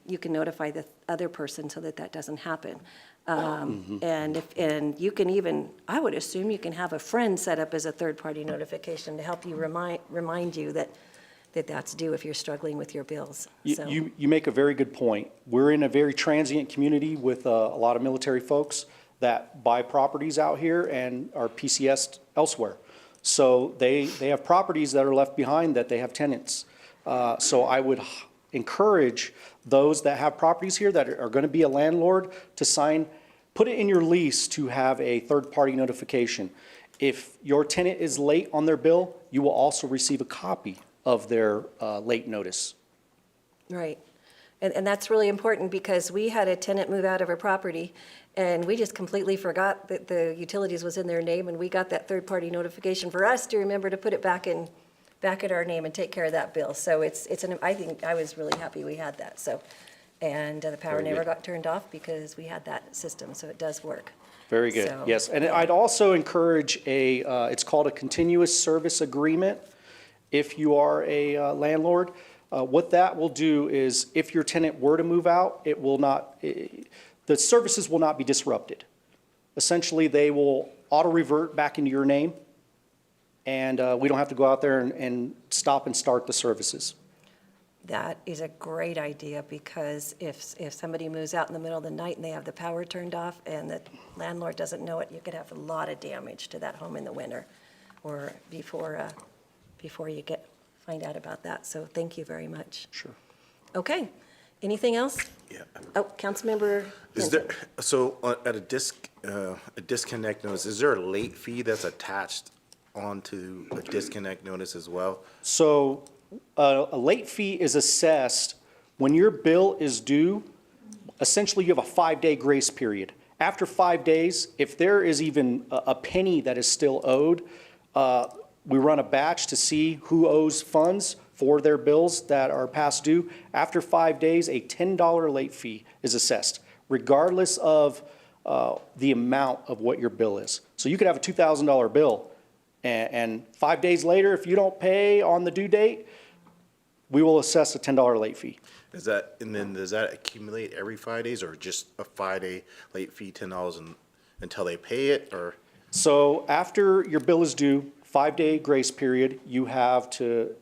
you can notify the other person so that doesn't happen. And you can even, I would assume you can have a friend set up as a third-party notification to help you remind you that that's due if you're struggling with your bills. So- you make a very good point. We're in a very transient community with a lot of military folks that buy properties out here and are PCS'd elsewhere. So they have properties that are left behind that they have tenants. So I would encourage those that have properties here that are going to be a landlord to put it in your lease to have a third-party notification. If your tenant is late on their bill, you will also receive a copy of their late notice. Right. And that's really important because we had a tenant move out of a property and we just completely forgot that the utilities was in their name and we got that third-party notification for us to remember to put it back in our name and take care of that bill. So I think I was really happy we had that. So, and the power never got turned off because we had that system, so it does work. Very good, So, yes. And I'd also encourage it's called a continuous service agreement if you are a landlord. What that will do is if your tenant were to move out, the services will not be disrupted. Essentially, they will auto-revert back into your name, and we don't have to go out there and stop and start the services. That is a great idea because if somebody moves out in the middle of the night and they have the power turned off and the landlord doesn't know it, you could have a lot of damage to that home in the winter or before you find out about that. So thank you very much. Sure. Okay. Anything else? Yeah. Oh, Councilmember. Is there, so at a disconnect notice, is there a late fee that's attached onto a disconnect notice as well? So a late fee is assessed when your bill is due. Essentially, you have a 5-day grace period. After 5 days, if there is even a penny that is still owed, we run a batch to see who owes funds for their bills that are past due. After 5 days, a $10 late fee is assessed, regardless of the amount of what your bill is. So you could have a $2,000 bill, and 5 days later, if you don't pay on the due date, we will assess a $10 late fee. Is that, and then does that accumulate every 5 days or just a 5-day late fee, $10 until they pay it, or? So after your bill is due, 5-day grace period, you have to,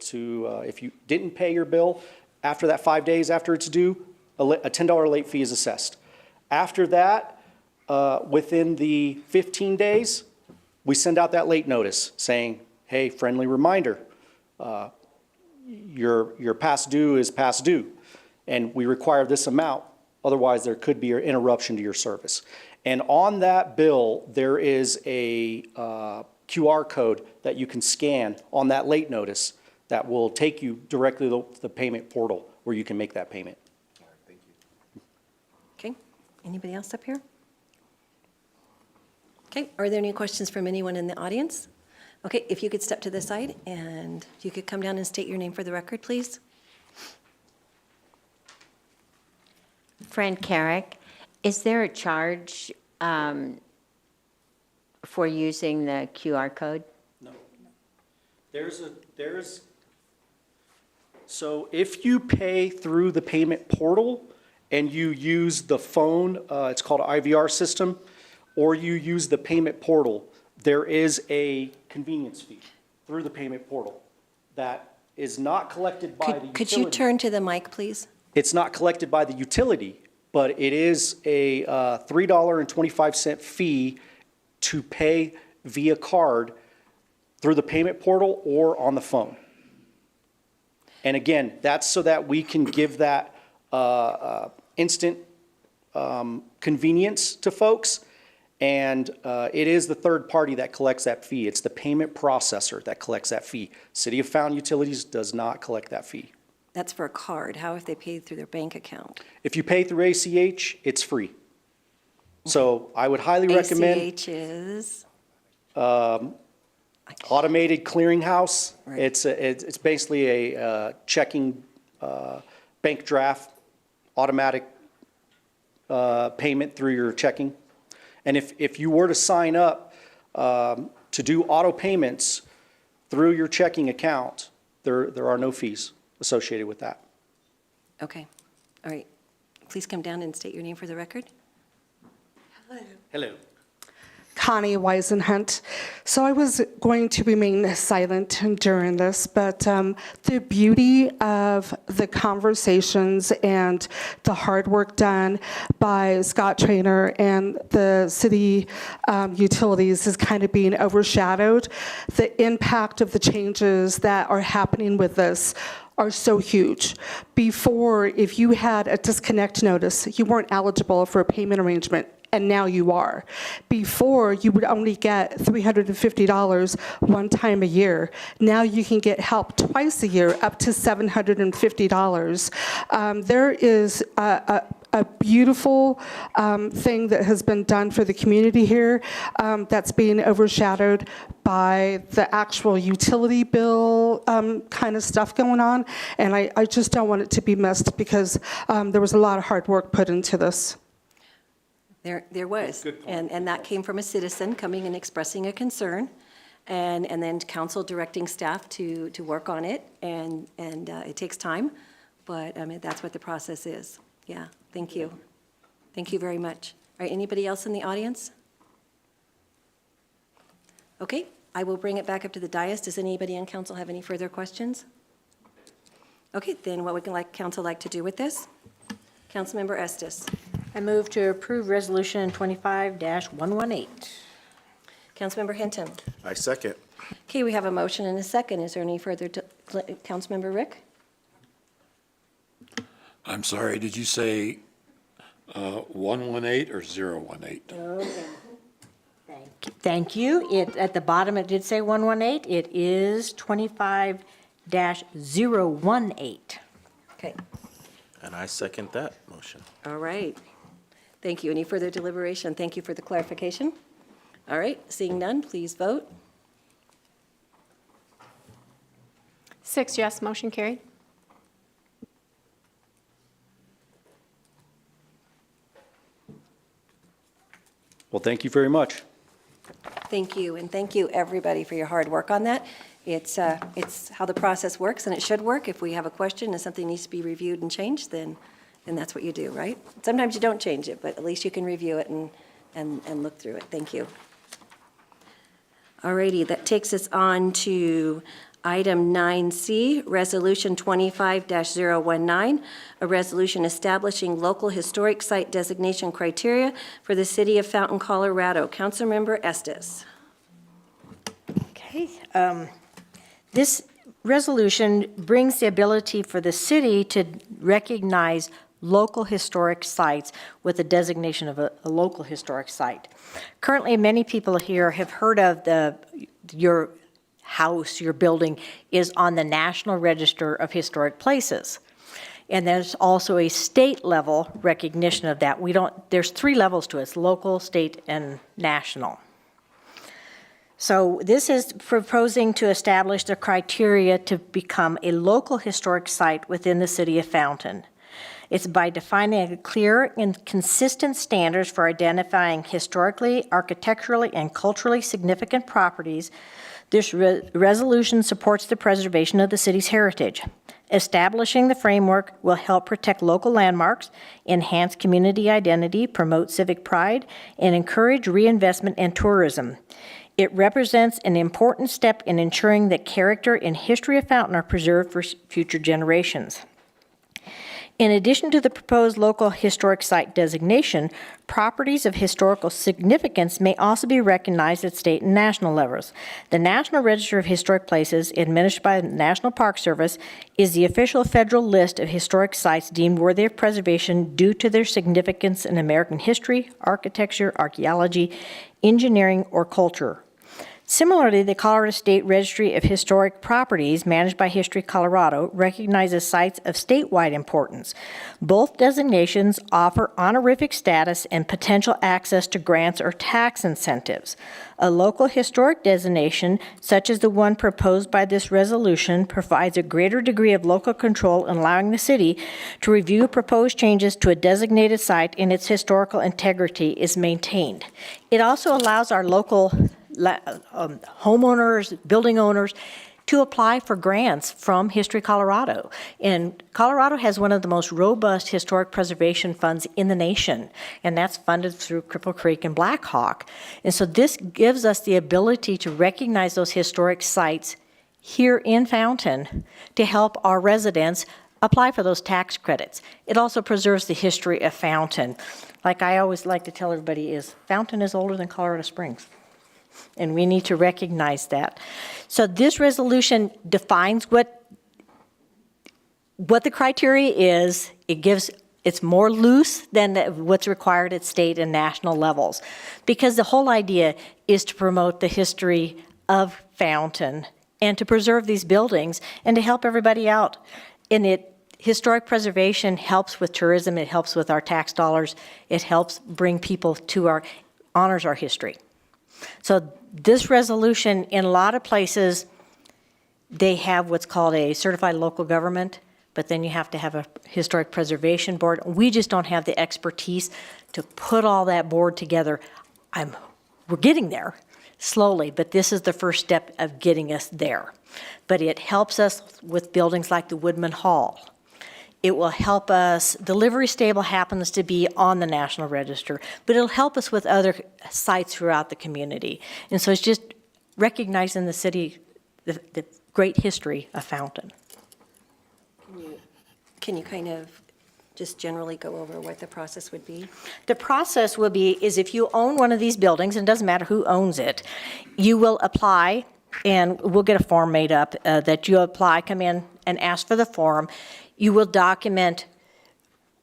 if you didn't pay your bill, after that 5 days after it's due, a $10 late fee is assessed. After that, within the 15 days, we send out that late notice saying, hey, friendly reminder, your past due is past due, and we require this amount, otherwise there could be an interruption to your service. And on that bill, there is a QR code that you can scan on that late notice that will take you directly to the payment portal where you can make that payment. Okay, anybody else up here? Okay, are there any questions from anyone in the audience? Okay, if you could step to the side and you could come down and state your name for the record, please. Fran Carrick, is there a charge for using the QR code? No. So if you pay through the payment portal and you use the phone, it's called an IVR system, or you use the payment portal, there is a convenience fee through the payment portal that is not collected by the utility. Could you turn to the mic, please? It's not collected by the utility, but it is a $3.25 fee to pay via card through the payment portal or on the phone. And again, that's so that we can give that instant convenience to folks. And it is the third party that collects that fee. It's the payment processor that collects that fee. City of Fountain Utilities does not collect that fee. That's for a card. How if they paid through their bank account? If you pay through ACH, it's free. So I would highly recommend ACH is? automated clearinghouse. Right. It's basically a checking bank draft, automatic payment through your checking. And if you were to sign up to do auto payments through your checking account, there are no fees associated with that. Okay, all right. Please come down and state your name for the record. Hello. Connie Weisenhunt. So I was going to remain silent during this, but the beauty of the conversations and the hard work done by Scott Traynor and the city utilities is kind of being overshadowed. The impact of the changes that are happening with this are so huge. Before, if you had a disconnect notice, you weren't eligible for a payment arrangement, and now you are. Before, you would only get $350 one time a year. Now you can get help twice a year, up to $750. There is a beautiful thing that has been done for the community here that's being overshadowed by the actual utility bill kind of stuff going on. And I just don't want it to be missed because there was a lot of hard work put into this. There was, and that came from a citizen coming and expressing a concern, and then council directing staff to work on it, and it takes time, but I mean, that's what the process is. Yeah, thank you. Thank you very much. All right, anybody else in the audience? Okay, I will bring it back up to the dais. Does anybody on council have any further questions? Okay, then what would council like to do with this? Councilmember Estes. I move to approve Resolution 25-118. Councilmember Hinton. I second. Okay, we have a motion and a second. Is there any further, Councilmember Rick? I'm sorry, did you say 118 or 018? Okay. Thank you. At the bottom, it did say 118. It is 25-018. Okay. And I second that motion. All right. Thank you. Any further deliberation? Thank you for the clarification. All right, seeing none, please vote. 6 yes, motion carried. Well, thank you very much. Thank you, and thank you, everybody, for your hard work on that. it's how the process works, and it should work. If we have a question and something needs to be reviewed and changed, then that's what you do, right? Sometimes you don't change it, but at least you can review it and look through it. Thank you. All righty, that takes us on to item 9C, Resolution 25-019, a resolution establishing local historic site designation criteria for the city of Fountain, Colorado. Councilmember Estes. Okay. This resolution brings the ability for the city to recognize local historic sites with the designation of a local historic site. Currently, many people here have heard of your house, your building is on the National Register of Historic Places. And there's also a state level recognition of that. There's 3 levels to it. It's local, state, and national. So this is proposing to establish the criteria to become a local historic site within the city of Fountain. It's by defining clear and consistent standards for identifying historically, architecturally, and culturally significant properties. This resolution supports the preservation of the city's heritage. Establishing the framework will help protect local landmarks, enhance community identity, promote civic pride, and encourage reinvestment and tourism. It represents an important step in ensuring that character and history of Fountain are preserved for future generations. In addition to the proposed local historic site designation, properties of historical significance may also be recognized at state and national levels. The National Register of Historic Places, administered by the National Park Service, is the official federal list of historic sites deemed worthy of preservation due to their significance in American history, architecture, archaeology, engineering, or culture. Similarly, the Colorado State Registry of Historic Properties, managed by History Colorado, recognizes sites of statewide importance. Both designations offer honorific status and potential access to grants or tax incentives. A local historic designation, such as the one proposed by this resolution, provides a greater degree of local control, allowing the city to review proposed changes to a designated site and its historical integrity is maintained. It also allows our local homeowners, building owners, to apply for grants from History Colorado. And Colorado has one of the most robust historic preservation funds in the nation, and that's funded through Cripple Creek and Black Hawk. And so this gives us the ability to recognize those historic sites here in Fountain to help our residents apply for those tax credits. It also preserves the history of Fountain. Like I always like to tell everybody Fountain is older than Colorado Springs. And we need to recognize that. So this resolution defines what the criteria is. It's more loose than what's required at state and national levels, because the whole idea is to promote the history of Fountain and to preserve these buildings and to help everybody out. Historic preservation helps with tourism. It helps with our tax dollars. It helps bring people to honors our history. So this resolution, in a lot of places, they have what's called a certified local government, but then you have to have a historic preservation board. We just don't have the expertise to put all that board together. We're getting there slowly, but this is the first step of getting us there. But it helps us with buildings like the Woodman Hall. It will help us, the livery stable happens to be on the National Register, but it'll help us with other sites throughout the community. And so it's just recognizing the city, the great history of Fountain. Can you kind of just generally go over what the process would be? The process will be is if you own one of these buildings, and it doesn't matter who owns it, you will apply, and we'll get a form made up that you apply, come in and ask for the form. You will document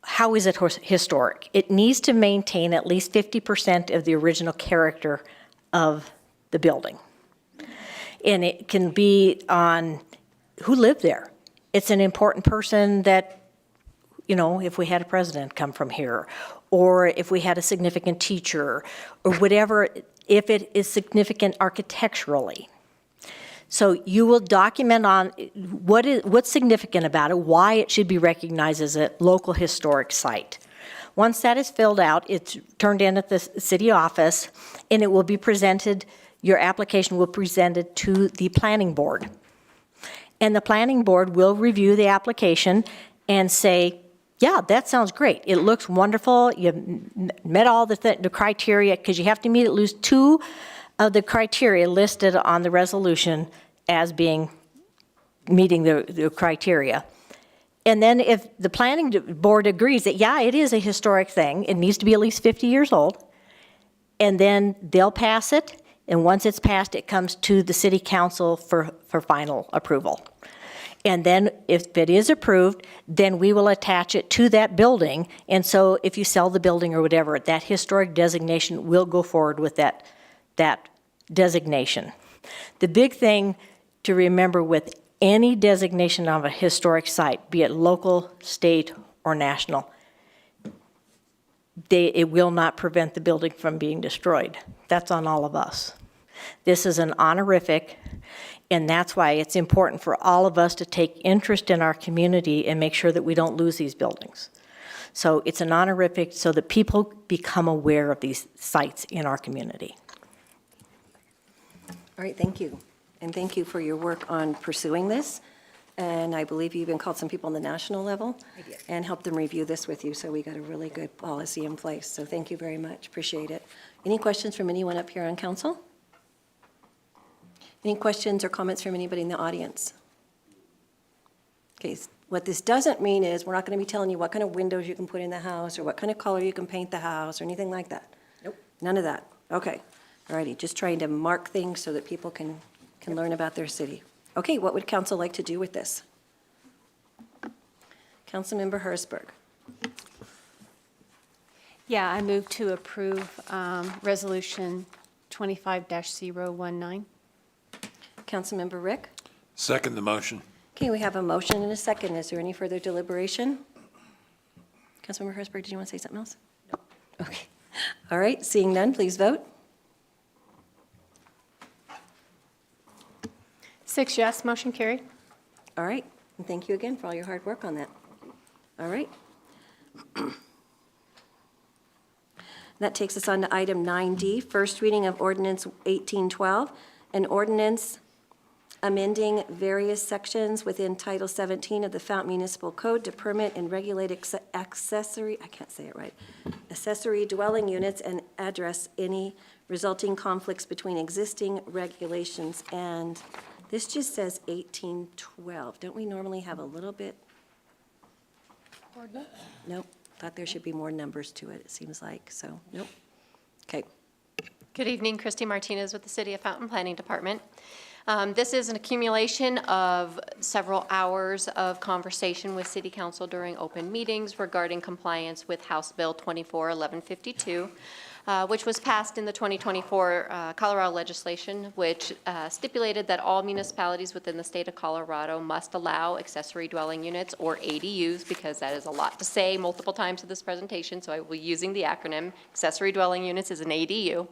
how is it historic. It needs to maintain at least 50% of the original character of the building. And it can be on who lived there. It's an important person that, if we had a president come from here, or if we had a significant teacher, or whatever, if it is significant architecturally. So you will document on what's significant about it, why it should be recognized as a local historic site. Once that is filled out, it's turned in at the city office, and it will be presented your application will be presented to the planning board. And the planning board will review the application and say, yeah, that sounds great. It looks wonderful. You met all the criteria, because you have to meet at least 2 of the criteria listed on the resolution as being meeting the criteria. And then if the planning board agrees that, yeah, it is a historic thing, it needs to be at least 50 years old, and then they'll pass it, and once it's passed, it comes to the city council for final approval. And then if it is approved, then we will attach it to that building. And so if you sell the building or whatever, that historic designation will go forward with that designation. The big thing to remember with any designation of a historic site, be it local, state, or national, it will not prevent the building from being destroyed. That's on all of us. This is an honorific, and that's why it's important for all of us to take interest in our community and make sure that we don't lose these buildings. So it's an honorific so that people become aware of these sites in our community. All right, thank you. And thank you for your work on pursuing this. And I believe you even called some people on the national level. I did. And helped them review this with you, so we got a really good policy in place. So thank you very much, appreciate it. Any questions from anyone up here on council? Any questions or comments from anybody in the audience? Okay, what this doesn't mean is we're not going to be telling you what kind of windows you can put in the house or what kind of color you can paint the house or anything like that. Nope. None of that. Okay. All righty, just trying to mark things so that people can learn about their city. Okay, what would council like to do with this? Councilmember Hertzberg. Yeah, I move to approve Resolution 25-019. Councilmember Rick. Second the motion. Okay, we have a motion and a second. Is there any further deliberation? Councilmember Hertzberg, did you want to say something else? No. Okay. All right, seeing none, please vote. 6 yes, motion carried. All right, and thank you again for all your hard work on that. All right. That takes us on to item 9D, first reading of ordinance 1812, an ordinance amending various sections within Title 17 of the Fountain Municipal Code to permit and regulate accessory dwelling units and address any resulting conflicts between existing regulations. And this just says 1812. Don't we normally have a little bit? Nope. Thought there should be more numbers to it, it seems like. So, nope. Okay. Good evening, Christy Martinez with the City of Fountain Planning Department. This is an accumulation of several hours of conversation with City Council during open meetings regarding compliance with House Bill 241152, which was passed in the 2024 Colorado legislation, which stipulated that all municipalities within the state of Colorado must allow accessory dwelling units, or ADUs, because that is a lot to say multiple times in this presentation, so I will be using the acronym. Accessory dwelling units is an ADU.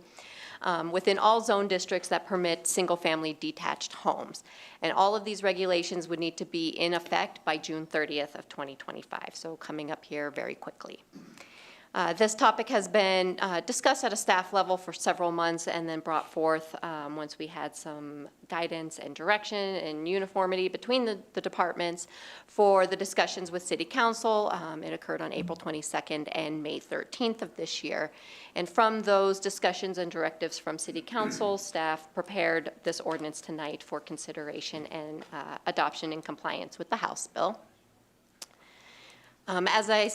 Within all zone districts that permit single-family detached homes. And all of these regulations would need to be in effect by June 30th of 2025, so coming up here very quickly. This topic has been discussed at a staff level for several months and then brought forth once we had some guidance and direction and uniformity between the departments for the discussions with City Council. It occurred on April 22nd and May 13th of this year. And from those discussions and directives from City Council, staff prepared this ordinance tonight for consideration and adoption in compliance with the House bill. As I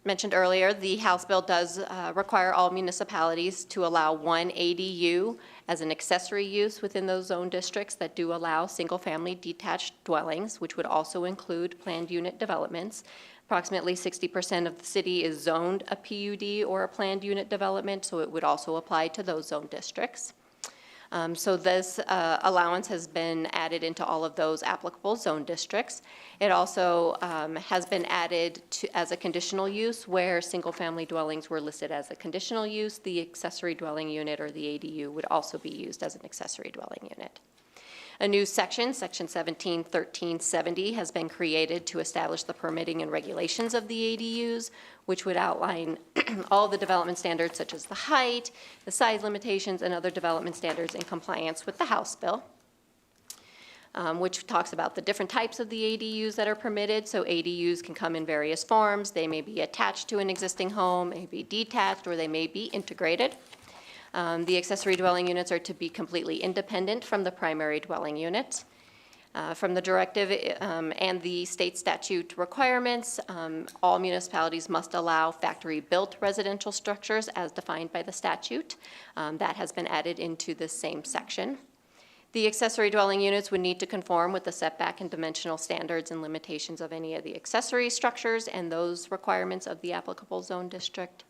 mentioned earlier, the House bill does require all municipalities to allow one ADU as an accessory use within those zone districts that do allow single-family detached dwellings, which would also include planned unit developments. Approximately 60% of the city is zoned a PUD or a planned unit development, so it would also apply to those zone districts. So this allowance has been added into all of those applicable zone districts. It also has been added as a conditional use where single-family dwellings were listed as a conditional use. The accessory dwelling unit, or the ADU, would also be used as an accessory dwelling unit. A new section, Section 171370, has been created to establish the permitting and regulations of the ADUs, which would outline all the development standards such as the height, the size limitations, and other development standards in compliance with the House bill, which talks about the different types of the ADUs that are permitted. So ADUs can come in various forms. They may be attached to an existing home, may be detached, or they may be integrated. The accessory dwelling units are to be completely independent from the primary dwelling unit. From the directive and the state statute requirements, all municipalities must allow factory-built residential structures as defined by the statute. That has been added into this same section. The accessory dwelling units would need to conform with the setback and dimensional standards and limitations of any of the accessory structures and those requirements of the applicable zone district.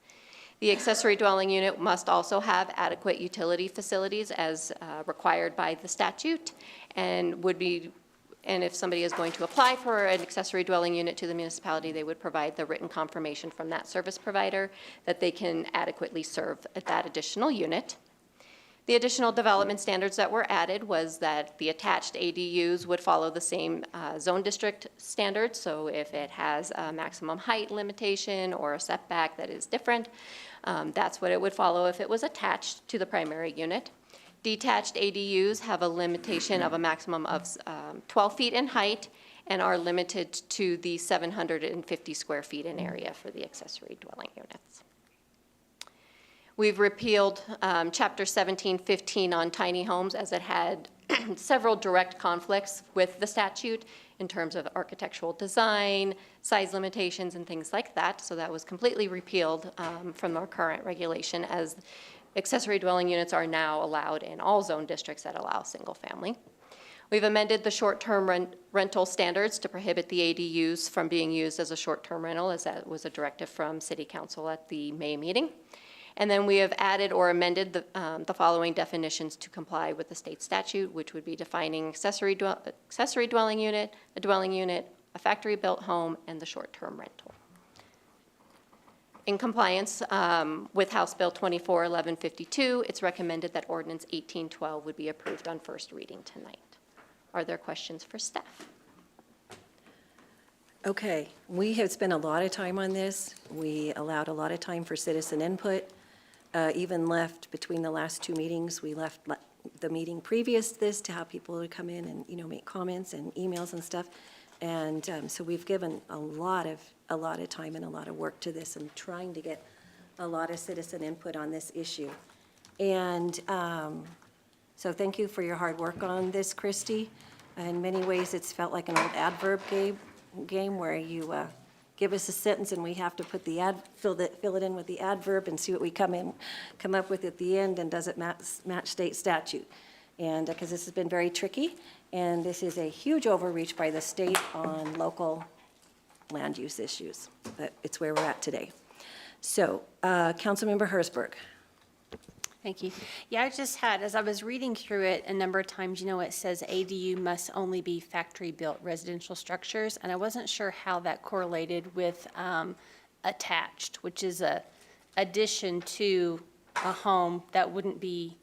The accessory dwelling unit must also have adequate utility facilities as required by the statute, and if somebody is going to apply for an accessory dwelling unit to the municipality, they would provide the written confirmation from that service provider that they can adequately serve at that additional unit. The additional development standards that were added was that the attached ADUs would follow the same zone district standards. So if it has a maximum height limitation or a setback that is different, that's what it would follow if it was attached to the primary unit. Detached ADUs have a limitation of a maximum of 12 feet in height and are limited to the 750 square feet in area for the accessory dwelling units. We've repealed Chapter 1715 on tiny homes, as it had several direct conflicts with the statute in terms of architectural design, size limitations, and things like that. So that was completely repealed from our current regulation, as accessory dwelling units are now allowed in all zone districts that allow single family. We've amended the short-term rental standards to prohibit the ADUs from being used as a short-term rental, as that was a directive from City Council at the May meeting. And then we have added or amended the following definitions to comply with the state statute, which would be defining accessory dwelling unit, a factory-built home, and the short-term rental. In compliance with House Bill 241152, it's recommended that Ordinance 1812 would be approved on first reading tonight. Are there questions for staff? Okay, we have spent a lot of time on this. We allowed a lot of time for citizen input. Even left between the last two meetings, we left the meeting previous to this to have people to come in and, make comments and emails and stuff. And so we've given a lot of time and a lot of work to this and trying to get a lot of citizen input on this issue. And so thank you for your hard work on this, Christy. In many ways, it's felt like an old adverb game where you give us a sentence and we have to put the fill it in with the adverb and see what we come up with at the end, and does it match state statute? And because this has been very tricky, and this is a huge overreach by the state on local land use issues, but it's where we're at today. So, Councilmember Hersberg. Thank you. Yeah, I just had, as I was reading through it a number of times, it says ADU must only be factory-built residential structures, and I wasn't sure how that correlated with attached, which is a addition to a home that wouldn't be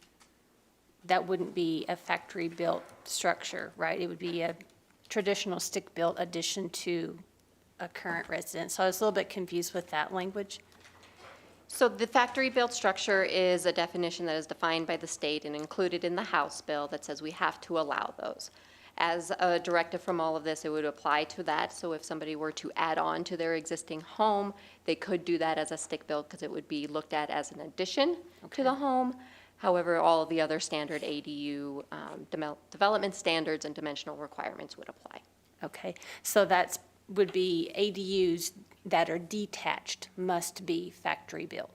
a factory-built structure, right? It would be a traditional stick-built addition to a current residence. So I was a little bit confused with that language. So the factory-built structure is a definition that is defined by the state and included in the House bill that says we have to allow those. As a directive from all of this, it would apply to that. So if somebody were to add on to their existing home, they could do that as a stick-built because it would be looked at as an addition to the home. However, all of the other standard ADU development standards and dimensional requirements would apply. Okay, so that would be ADUs that are detached must be factory built.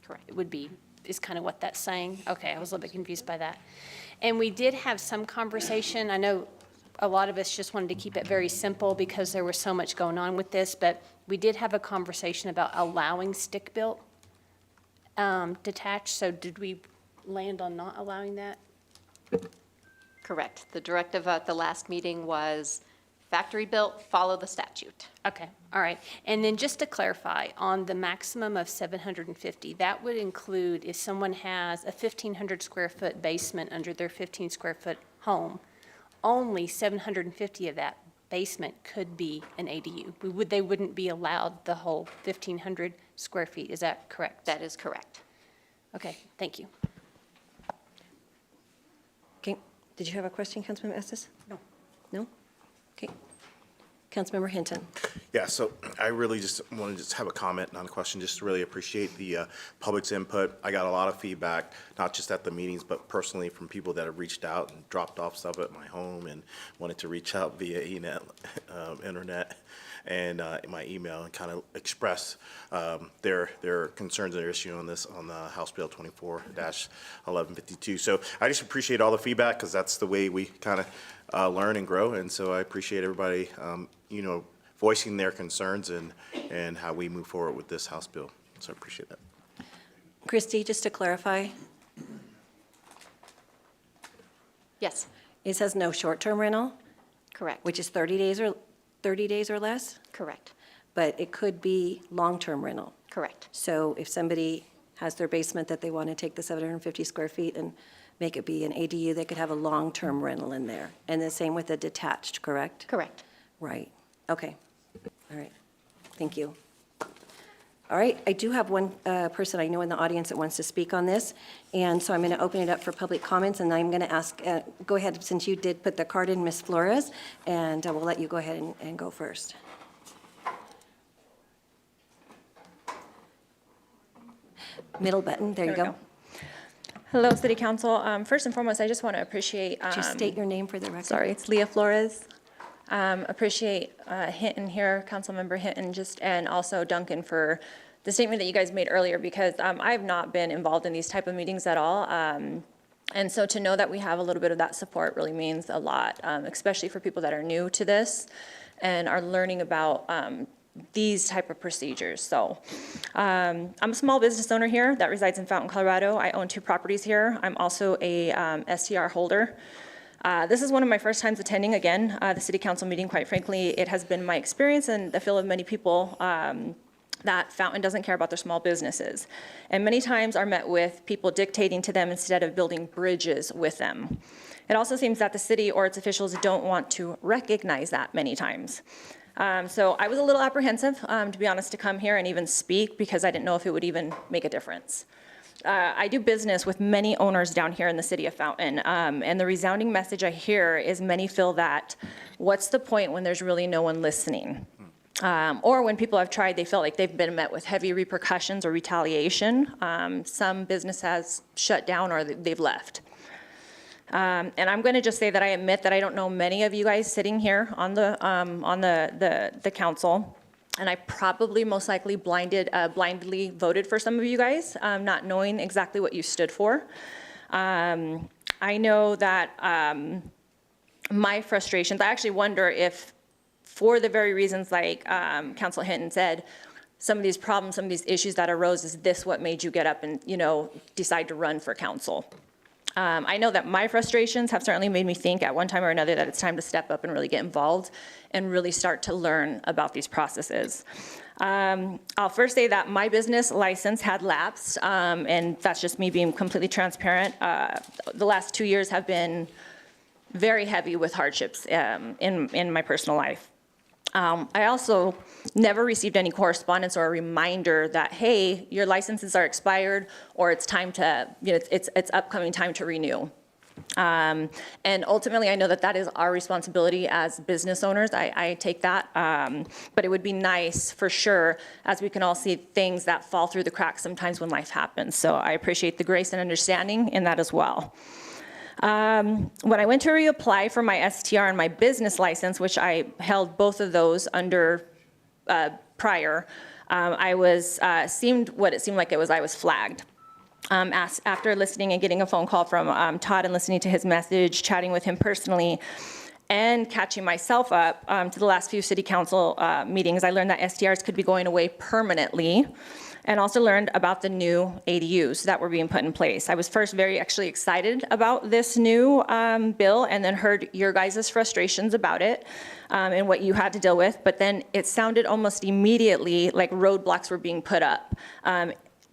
Correct. It would be, is kind of what that's saying. Okay, I was a little bit confused by that. And we did have some conversation. I know a lot of us just wanted to keep it very simple because there was so much going on with this, but we did have a conversation about allowing stick-built detached. So did we land on not allowing that? Correct. The directive at the last meeting was factory built, follow the statute. Okay, all right. And then just to clarify, on the maximum of 750, that would include if someone has a 1,500 square foot basement under their 15 square foot home, only 750 of that basement could be an ADU. They wouldn't be allowed the whole 1,500 square feet. Is that correct? That is correct. Okay, thank you. Okay, did you have a question, Councilmember Estes? No. No? Okay. Councilmember Hinton. Yeah, so I really just want to just have a comment, not a question, just really appreciate the public's input. I got a lot of feedback, not just at the meetings, but personally from people that have reached out and dropped off stuff at my home and wanted to reach out via internet and my email and kind of express their concerns and their issue on this, on the House Bill 24-1152. So I just appreciate all the feedback because that's the way we kind of learn and grow. And so I appreciate everybody, voicing their concerns and how we move forward with this House bill. So I appreciate that. Christie, just to clarify, Yes, it says no short-term rental, correct. which is 30 days or less, Correct. but it could be long-term rental. Correct. So if somebody has their basement that they want to take the 750 square feet and make it be an ADU, they could have a long-term rental in there. And the same with the detached, correct? Correct. Right, okay, all right, thank you. All right, I do have one person I know in the audience that wants to speak on this, and so I'm going to open it up for public comments, and I'm going to ask, go ahead, since you did put the card in, Ms. Flores, and we'll let you go ahead and go first. Middle button, there you There we go. Hello, City Council. First and foremost, I just want to appreciate. Just state your name for the record. Sorry, it's Leah Flores. Appreciate Hinton here, Councilmember Hinton, and also Duncan for the statement that you guys made earlier, because I have not been involved in these type of meetings at all. And so to know that we have a little bit of that support really means a lot, especially for people that are new to this and are learning about these type of procedures. So I'm a small business owner here that resides in Fountain, Colorado. I own 2 properties here. I'm also a STR holder. This is one of my first times attending, again, the city council meeting. Quite frankly, it has been my experience and the feel of many people that Fountain doesn't care about their small businesses. And many times are met with people dictating to them instead of building bridges with them. It also seems that the city or its officials don't want to recognize that many times. So I was a little apprehensive, to be honest, to come here and even speak because I didn't know if it would even make a difference. I do business with many owners down here in the city of Fountain, and the resounding message I hear is many feel that, what's the point when there's really no one listening? Or when people have tried, they felt like they've been met with heavy repercussions or retaliation. Some business has shut down or they've left. And I'm going to just say that I admit that I don't know many of you guys sitting here on the council. And I probably most likely blindly voted for some of you guys, not knowing exactly what you stood for. I know that my frustrations, I actually wonder if, for the very reasons like Councilor Hinton said, some of these problems, some of these issues that arose, is this what made you get up and, decide to run for council? I know that my frustrations have certainly made me think at one time or another that it's time to step up and really get involved and really start to learn about these processes. I'll first say that my business license had lapsed, and that's just me being completely transparent. The last 2 years have been very heavy with hardships in my personal life. I also never received any correspondence or a reminder that, hey, your licenses are expired, or it's time to, it's upcoming time to renew. And ultimately, I know that that is our responsibility as business owners. I take that, but it would be nice for sure, as we can all see things that fall through the cracks sometimes when life happens. So I appreciate the grace and understanding in that as well. When I went to reapply for my STR and my business license, which I held both of those under prior, I was I was flagged. After listening and getting a phone call from Todd and listening to his message, chatting with him personally, and catching myself up to the last few city council meetings, I learned that STRs could be going away permanently, and also learned about the new ADUs that were being put in place. I was first very actually excited about this new bill, and then heard your guys' frustrations about it and what you had to deal with, but then it sounded almost immediately like roadblocks were being put up.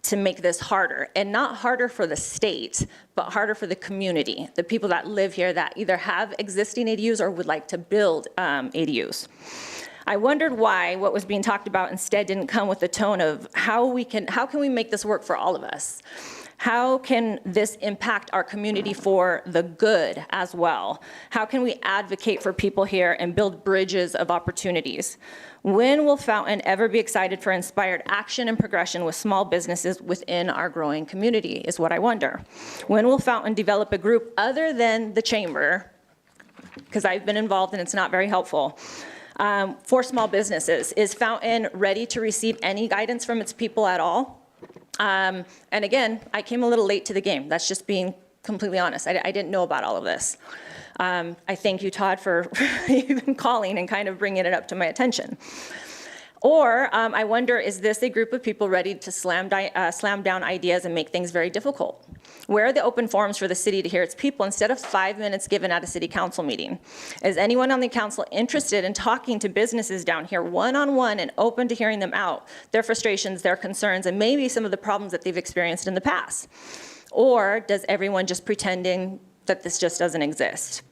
to make this harder, and not harder for the state, but harder for the community, the people that live here that either have existing ADUs or would like to build ADUs. I wondered why what was being talked about instead didn't come with the tone of how can we make this work for all of us? How can this impact our community for the good as well? How can we advocate for people here and build bridges of opportunities? When will Fountain ever be excited for inspired action and progression with small businesses within our growing community is what I wonder. When will Fountain develop a group other than the chamber, because I've been involved and it's not very helpful, for small businesses? Is Fountain ready to receive any guidance from its people at all? And again, I came a little late to the game. That's just being completely honest. I didn't know about all of this. I thank you, Todd, for even calling and kind of bringing it up to my attention. Or I wonder, is this a group of people ready to slam down ideas and make things very difficult? Where are the open forums for the city to hear its people instead of 5 minutes given at a city council meeting? Is anyone on the council interested in talking to businesses down here one-on-one and open to hearing them out, their frustrations, their concerns, and maybe some of the problems that they've experienced in the past? Or does everyone just pretending that this just doesn't exist?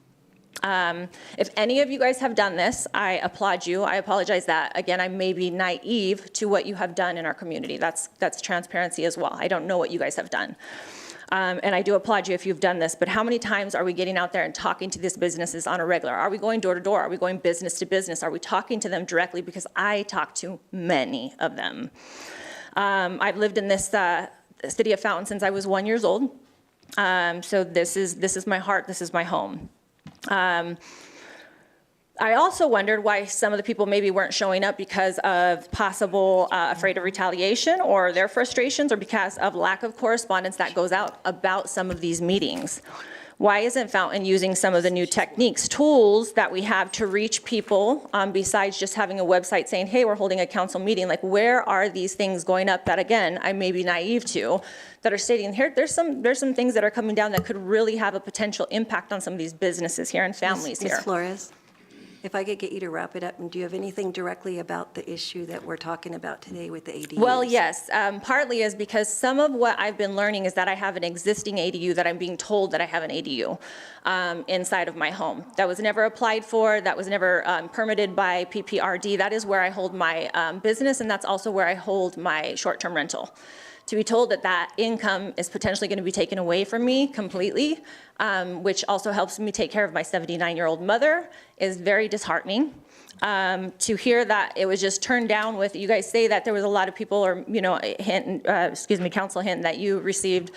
If any of you guys have done this, I applaud you. I apologize that, again, I may be naive to what you have done in our community. That's transparency as well. I don't know what you guys have done. And I do applaud you if you've done this, but how many times are we getting out there and talking to these businesses on a regular? Are we going door to door? Are we going business to business? Are we talking to them directly? Because I talk to many of them. I've lived in this city of Fountain since I was 1 year old. So this is my heart, this is my home. I also wondered why some of the people maybe weren't showing up because of possible afraid of retaliation or their frustrations, or because of lack of correspondence that goes out about some of these meetings. Why isn't Fountain using some of the new techniques, tools that we have to reach people besides just having a website saying, hey, we're holding a council meeting? Like, where are these things going up that, again, I may be naive to, that are stating here, there's some things that are coming down that could really have a potential impact on some of these businesses here and families here. Ms. Flores, if I could get you to wrap it up, and do you have anything directly about the issue that we're talking about today with the ADUs? Well, yes, partly is because some of what I've been learning is that I have an existing ADU that I'm being told that I have an ADU inside of my home. That was never applied for, that was never permitted by PPRD. That is where I hold my business, and that's also where I hold my short-term rental. To be told that that income is potentially going to be taken away from me completely, which also helps me take care of my 79-year-old mother, is very disheartening. To hear that it was just turned down with, you guys say that there was a lot of people, or, you know, Council Hinton, that you received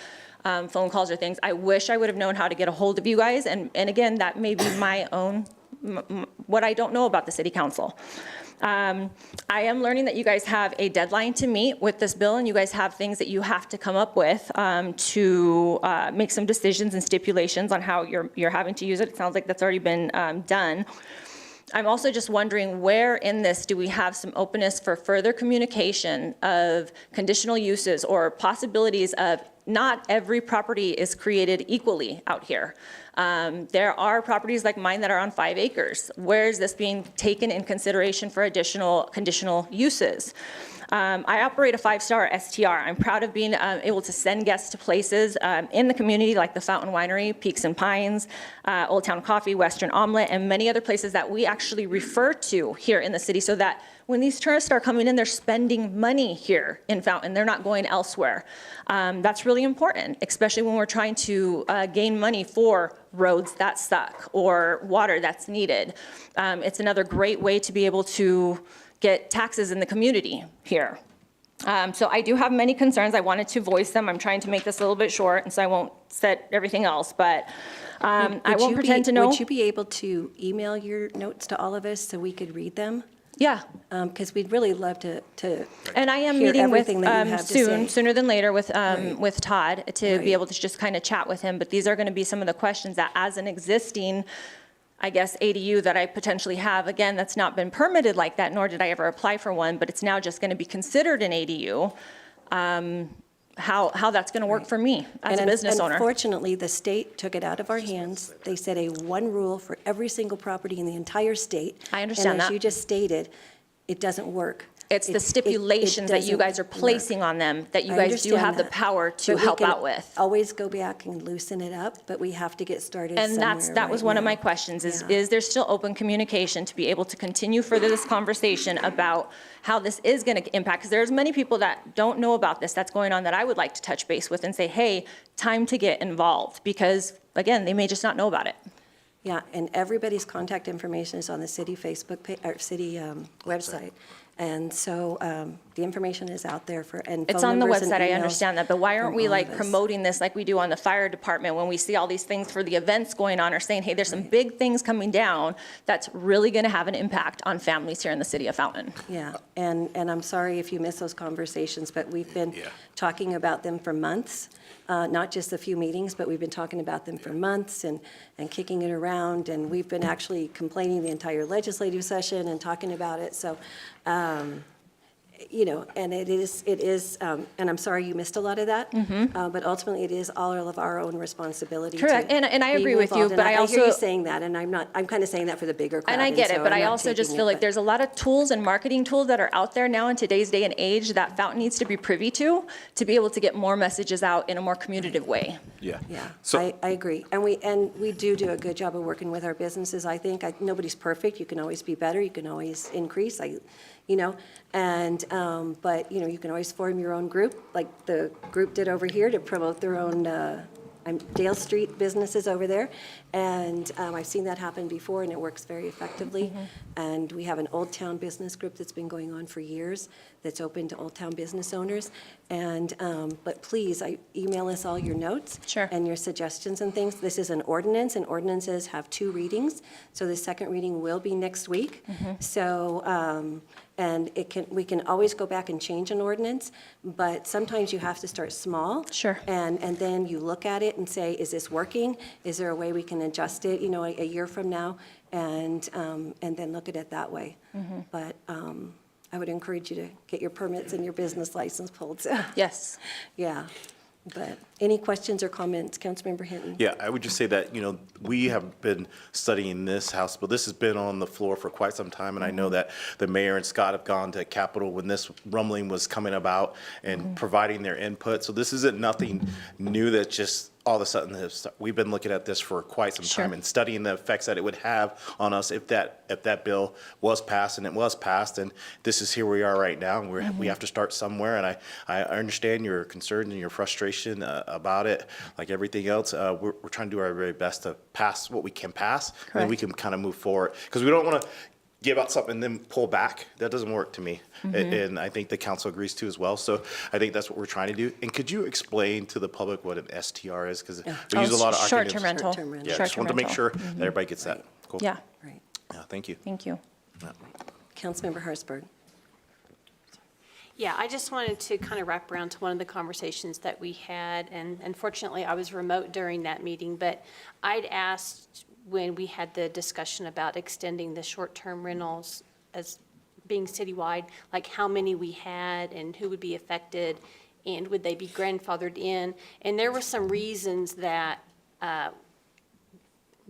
phone calls or things. I wish I would have known how to get a hold of you guys. And again, that may be my own, what I don't know about the city council. I am learning that you guys have a deadline to meet with this bill, and you guys have things that you have to come up with to make some decisions and stipulations on how you're having to use it. It sounds like that's already been done. I'm also just wondering, where in this do we have some openness for further communication of conditional uses or possibilities of not every property is created equally out here. There are properties like mine that are on 5 acres. Where is this being taken in consideration for additional conditional uses? I operate a 5-star STR. I'm proud of being able to send guests to places in the community like the Fountain Winery, Peaks and Pines, Old Town Coffee, Western Omelet, and many other places that we actually refer to here in the city, so that when these tourists are coming in, they're spending money here in Fountain. They're not going elsewhere. That's really important, especially when we're trying to gain money for roads that suck or water that's needed. It's another great way to be able to get taxes in the community here. So I do have many concerns. I wanted to voice them. I'm trying to make this a little bit short, and so I won't set everything else, but I won't pretend to know. Would you be able to email your notes to all of us so we could read them? Yeah. Because we'd really love to And I am hear meeting with, everything that you have to say. sooner than later with Todd to Right. be able to just kind of chat with him. But these are going to be some of the questions that, as an existing, I guess, ADU that I potentially have, again, that's not been permitted like that, nor did I ever apply for one, but it's now just going to be considered an ADU, how that's going to work for me as a business owner. Unfortunately, the state took it out of our hands. They set a one rule for every single property in the entire state. I understand And as that. you just stated, it doesn't work. It's the stipulations that you guys are placing on them, that you I guys do understand have the that. power to But we help can out with. always go back and loosen it up, but we have to get started And somewhere that was right one of now. my questions, is Yeah. is there still open communication to be able to continue further this conversation about how this is going to impact? Because there's many people that don't know about this that's going on that I would like to touch base with and say, hey, time to get involved, because again, they may just not know about it. Yeah, and everybody's contact information is on the city Facebook page, or city website. And so the information is out there for, and It's phone on the numbers and website, I emails understand that, but why aren't from we all like of us. promoting this like we do on the fire department when we see all these things for the events going on, or saying, hey, there's some big things coming down that's really going to have an impact on families here in the city of Fountain? Yeah, and I'm sorry if you miss those conversations, but we've been talking about them for months, not just a few meetings, but we've been talking about them for months and kicking it around, and we've been actually complaining the entire legislative session and talking about it, so, you know, and it is, and I'm sorry you missed a lot of that, but ultimately it is all of our own responsibility. to Correct, and I be agree with you, involved, and but I hear you also- saying that, and I'm kind of saying that for the bigger crowd. And I get it, so but I'm I not also just taking feel it, like there's a lot of tools and marketing tools that are out there now in today's day and age that Fountain needs to be privy to be able to get more messages out in a more communicative way. Yeah. Yeah, So- I agree. And we do a good job of working with our businesses, I think. Nobody's perfect. You can always be better. You can always increase, you know, and, but, you know, you can always form your own group, like the group did over here to promote their own, Dale Street businesses over there. And I've seen that happen before, and it works very effectively. And we have an Old Town business group that's been going on for years, that's open to Old Town business owners. And, but please, email us all your notes. And your suggestions and things. This is an ordinance, and ordinances have 2 readings. So the second reading will be next week. So, and we can always go back and change an ordinance, but sometimes you have to start small. And then you look at it and say, is this working? Is there a way we can adjust it, you know, a year from now? And then look at it that way. But I would encourage you to get your permits and your business license pulled. Yes. Yeah. But any questions or comments, Councilmember Hinton? Yeah, I would just say that, you know, we have been studying this House bill. This has been on the floor for quite some time, and I know that the mayor and Scott have gone to Capitol when this rumbling was coming about and providing their input. So this isn't nothing new that just all of a sudden we've been looking at this for quite some time and studying the effects that it would have on us if that bill was passed, and it was passed, and this is here we are right now, and we have to start somewhere. And I understand your concern and your frustration about it, like everything else. We're trying to do our very best to pass what we can pass, and then we can kind of move forward, because we don't want to give out something and then pull back. That doesn't work to me. And I think the council agrees too as well. So I think that's what we're trying to do. And could you explain to the public what an STR is? Because we use a lot of acronyms. Short-term rental. Yeah, just wanted to make sure that everybody gets that. Cool. Yeah. Right. Yeah, thank you. Thank you. Councilmember Harrisburg. Yeah, I just wanted to kind of wrap around to one of the conversations that we had, and unfortunately, I was remote during that meeting, but I'd asked when we had the discussion about extending the short-term rentals as being citywide, like how many we had and who would be affected, and would they be grandfathered in? And there were some reasons that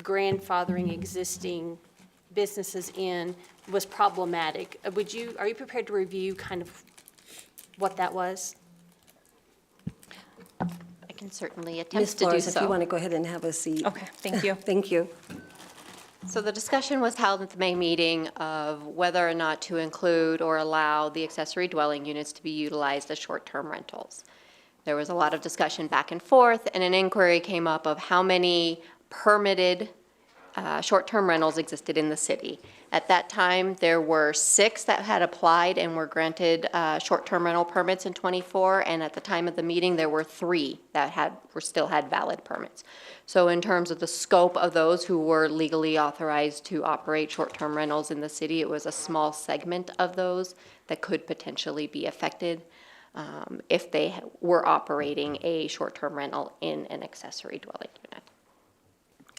grandfathering existing businesses in was problematic. Are you prepared to review kind of what that was? I can certainly Ms. attempt to do Flores, if you so. want to go ahead and have a seat. Okay, thank you. Thank you. So the discussion was held at the May meeting of whether or not to include or allow the accessory dwelling units to be utilized as short-term rentals. There was a lot of discussion back and forth, and an inquiry came up of how many permitted short-term rentals existed in the city. At that time, there were 6 that had applied and were granted short-term rental permits in '24, and at the time of the meeting, there were 3 that still had valid permits. So in terms of the scope of those who were legally authorized to operate short-term rentals in the city, it was a small segment of those that could potentially be affected if they were operating a short-term rental in an accessory dwelling unit.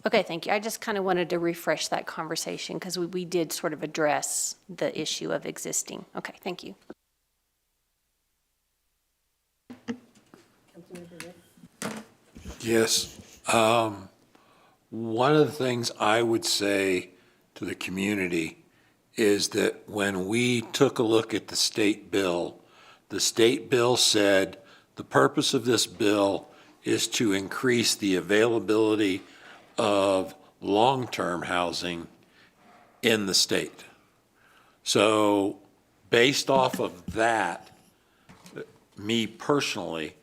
Okay, thank you. I just kind of wanted to refresh that conversation because we did sort of address the issue of existing. Okay, thank you. Yes. One of the things I would say to the community is that when we took a look at the state bill said the purpose of this bill is to increase the availability of long-term housing in the state. So based off of that, me personally,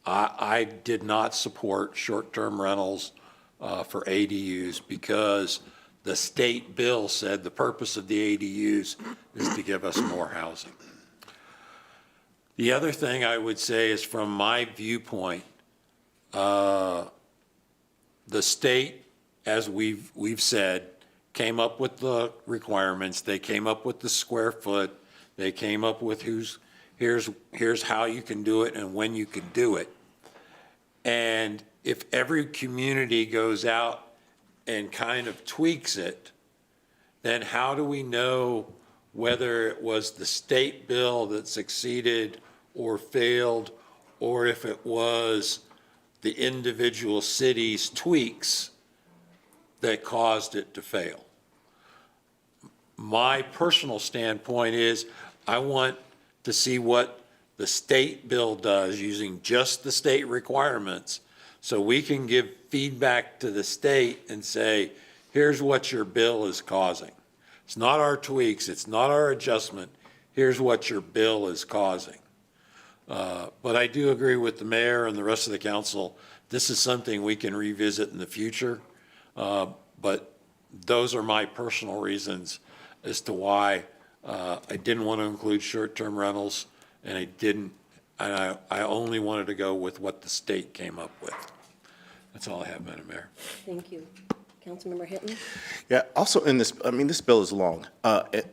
I did not support short-term rentals for ADUs because the state bill said the purpose of the ADUs is to give us more housing. The other thing I would say is from my viewpoint, the state, as we've said, came up with the requirements, they came up with the square foot, they came up with here's how you can do it and when you can do it. And if every community goes out and kind of tweaks it, then how do we know whether it was the state bill that succeeded or failed, or if it was the individual cities' tweaks that caused it to fail? My personal standpoint is I want to see what the state bill does using just the state requirements so we can give feedback to the state and say, here's what your bill is causing. It's not our tweaks, it's not our adjustment, here's what your bill is causing. But I do agree with the mayor and the rest of the council, this is something we can revisit in the future. But those are my personal reasons as to why I didn't want to include short-term rentals, and I only wanted to go with what the state came up with. That's all I have, Madam Mayor. Thank you. Councilmember Hinton? Yeah, also in this, I mean, this bill is long.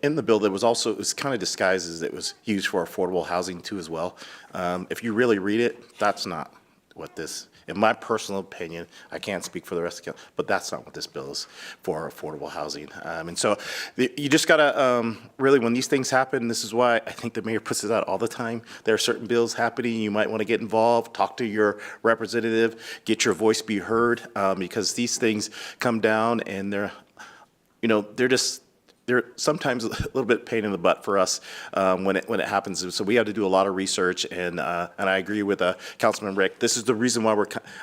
In the bill, there was also, it was kind of disguised as it was used for affordable housing too as well. If you really read it, that's not what this, in my personal opinion, I can't speak for the rest of the council, but that's not what this bill is for, affordable housing. And so you just gotta, really, when these things happen, this is why I think the mayor puts it out all the time. There are certain bills happening, you might want to get involved, talk to your representative, get your voice be heard, because these things come down and they're, you know, they're sometimes a little bit pain in the butt for us when it happens. So we have to do a lot of research, and I agree with Councilman Rick. This is the reason why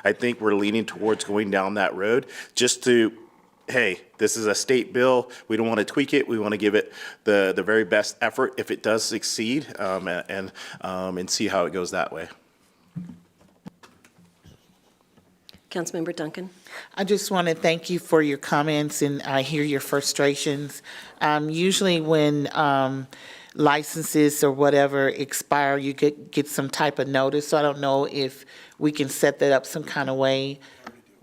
I think we're leaning towards going down that road, just to, hey, this is a state bill. We don't want to tweak it. We want to give it the very best effort if it does succeed, and see how it goes that way. Councilmember Duncan? I just want to thank you for your comments, and I hear your frustrations. Usually when licenses or whatever expire, you get some type of notice, so I don't know if we can set that up some kind of way.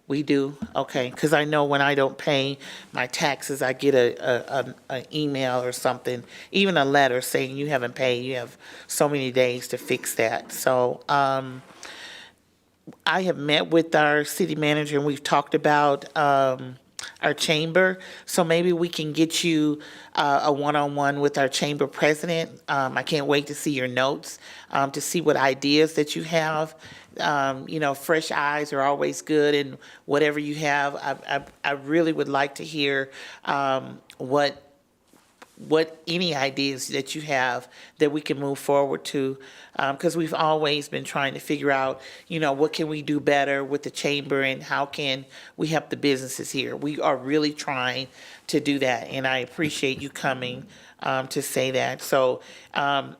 We do? Okay, because I know when I don't pay my taxes, I get an email or something, even a letter saying you haven't paid, you have so many days to fix that. So, I have met with our city manager and we've talked about our chamber. So maybe we can get you a one-on-one with our chamber president. I can't wait to see your notes, to see what ideas that you have. You know, fresh eyes are always good, and whatever you have, I really would like to hear what any ideas that you have that we can move forward to, because we've always been trying to figure out, you know, what can we do better with the chamber and how can we help the businesses here. We are really trying to do that, and I appreciate you coming to say that. So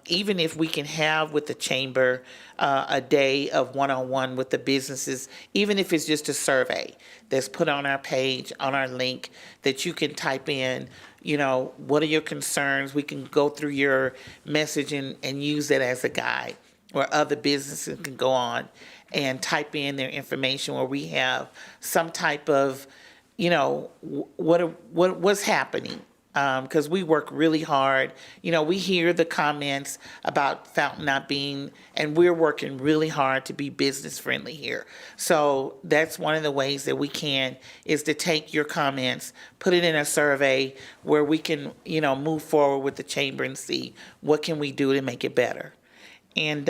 even if we can have with the chamber a day of one-on-one with the businesses, even if it's just a survey that's put on our page, on our link, that you can type in, you know, what are your concerns? We can go through your message and use it as a guide, where other businesses can go on and type in their information, where we have some type of, you know, what's happening. Because we work really hard. You know, we hear the comments about Fountain not being, and we're working really hard to be business friendly here. So that's one of the ways that we can, is to take your comments, put it in a survey where we can, you know, move forward with the chamber and see what can we do to make it better. And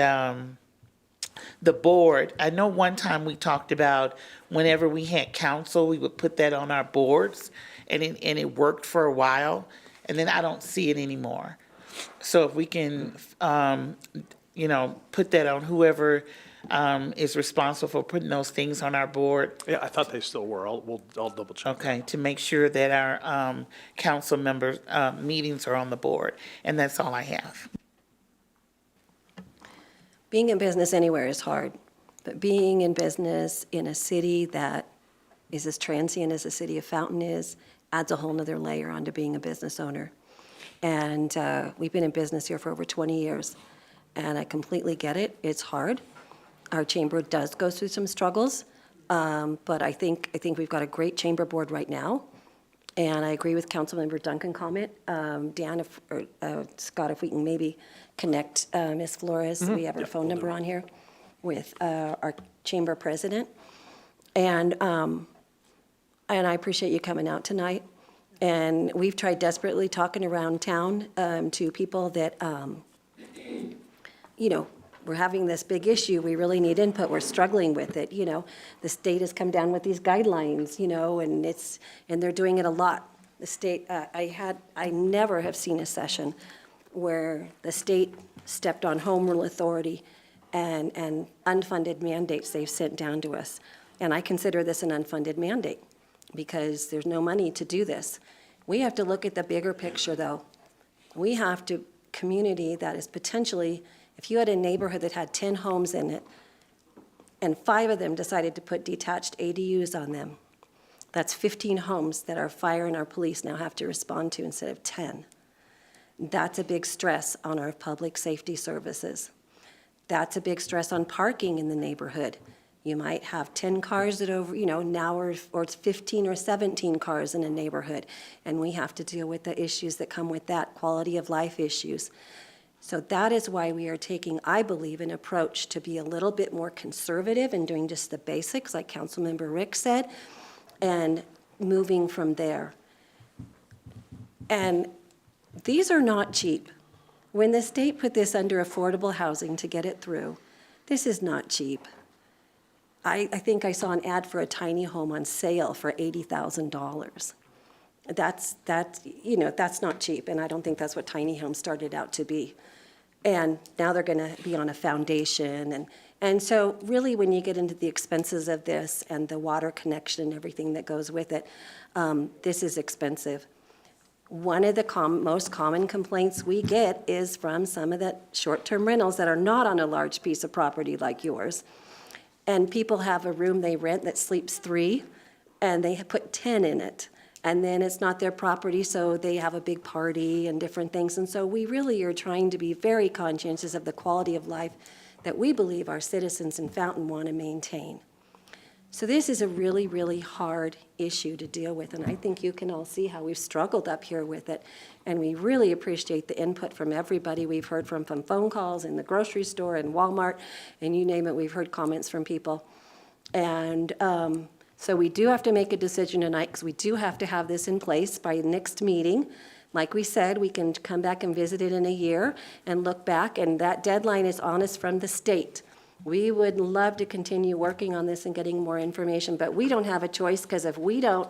the board, I know one time we talked about whenever we had council, we would put that on our boards. And it worked for a while. and then I don't see it anymore. So if we can, put that on whoever is responsible for putting those things on our board. Yeah, I thought they still were. I'll double check. Okay, to make sure that our council members' meetings are on the board. And that's all I have. Being in business anywhere is hard, but being in business in a city that is as transient as the city of Fountain is adds a whole nother layer onto being a business owner. And we've been in business here for over 20 years, and I completely get it. It's hard. Our chamber does go through some struggles, but I think we've got a great chamber board right now. And I agree with Councilmember Duncan's comment. Dan, Scott, if we can maybe connect Ms. Flores, we have her phone number on here, with our chamber president. And I appreciate you coming out tonight. And we've tried desperately talking around town to people that, we're having this big issue, we really need input, we're struggling with it, The state has come down with these guidelines, and they're doing it a lot. The state, I never have seen a session where the state stepped on home rule authority and unfunded mandates they've sent down to us. And I consider this an unfunded mandate because there's no money to do this. We have to look at the bigger picture, though. We have to, community that is potentially, if you had a neighborhood that had 10 homes in it, and 5 of them decided to put detached ADUs on them, that's 15 homes that our fire and our police now have to respond to instead of 10. That's a big stress on our public safety services. That's a big stress on parking in the neighborhood. You might have 10 cars that over, now or it's 15 or 17 cars in a neighborhood, and we have to deal with the issues that come with that, quality of life issues. So that is why we are taking, I believe, an approach to be a little bit more conservative and doing just the basics, like Councilmember Rick said, and moving from there. And these are not cheap. When the state put this under affordable housing to get it through, this is not cheap. I think I saw an ad for a tiny home on sale for $80,000. That's not cheap, and I don't think that's what tiny homes started out to be. And now they're going to be on a foundation, and so really when you get into the expenses of this and the water connection and everything that goes with it, this is expensive. One of the most common complaints we get is from some of the short-term rentals that are not on a large piece of property like yours. And people have a room they rent that sleeps 3, and they put 10 in it. And then it's not their property, so they have a big party and different things. And so we really are trying to be very conscientious of the quality of life that we believe our citizens in Fountain want to maintain. So this is a really, really hard issue to deal with, and I think you can all see how we've struggled up here with it. And we really appreciate the input from everybody we've heard from phone calls in the grocery store and Walmart, and you name it, we've heard comments from people. And so we do have to make a decision tonight, because we do have to have this in place by next meeting. Like we said, we can come back and visit it in a year and look back, and that deadline is on us from the state. We would love to continue working on this and getting more information, but we don't have a choice, because if we don't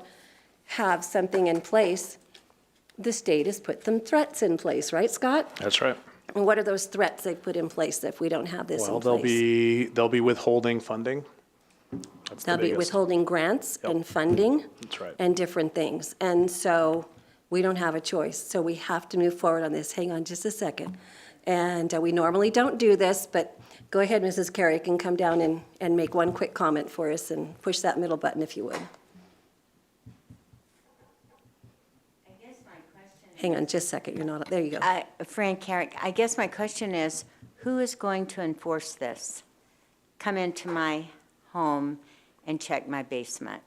have something in place, the state has put some threats in place, right, Scott? That's right. And what are those threats they've put in place if we don't have this in Well, place? they'll be withholding funding. That's the They'll be biggest. withholding grants and funding. That's right. And different things. And so we don't have a choice. So we have to move forward on this. Hang on just a second. And we normally don't do this, but go ahead, Mrs. Carey, you can come down and make one quick comment for us and push that middle button if you would. Hang on just a second. You're not, there you go. Fran Carrick, I guess my question is, who is going to enforce this? Come into my home and check my basement?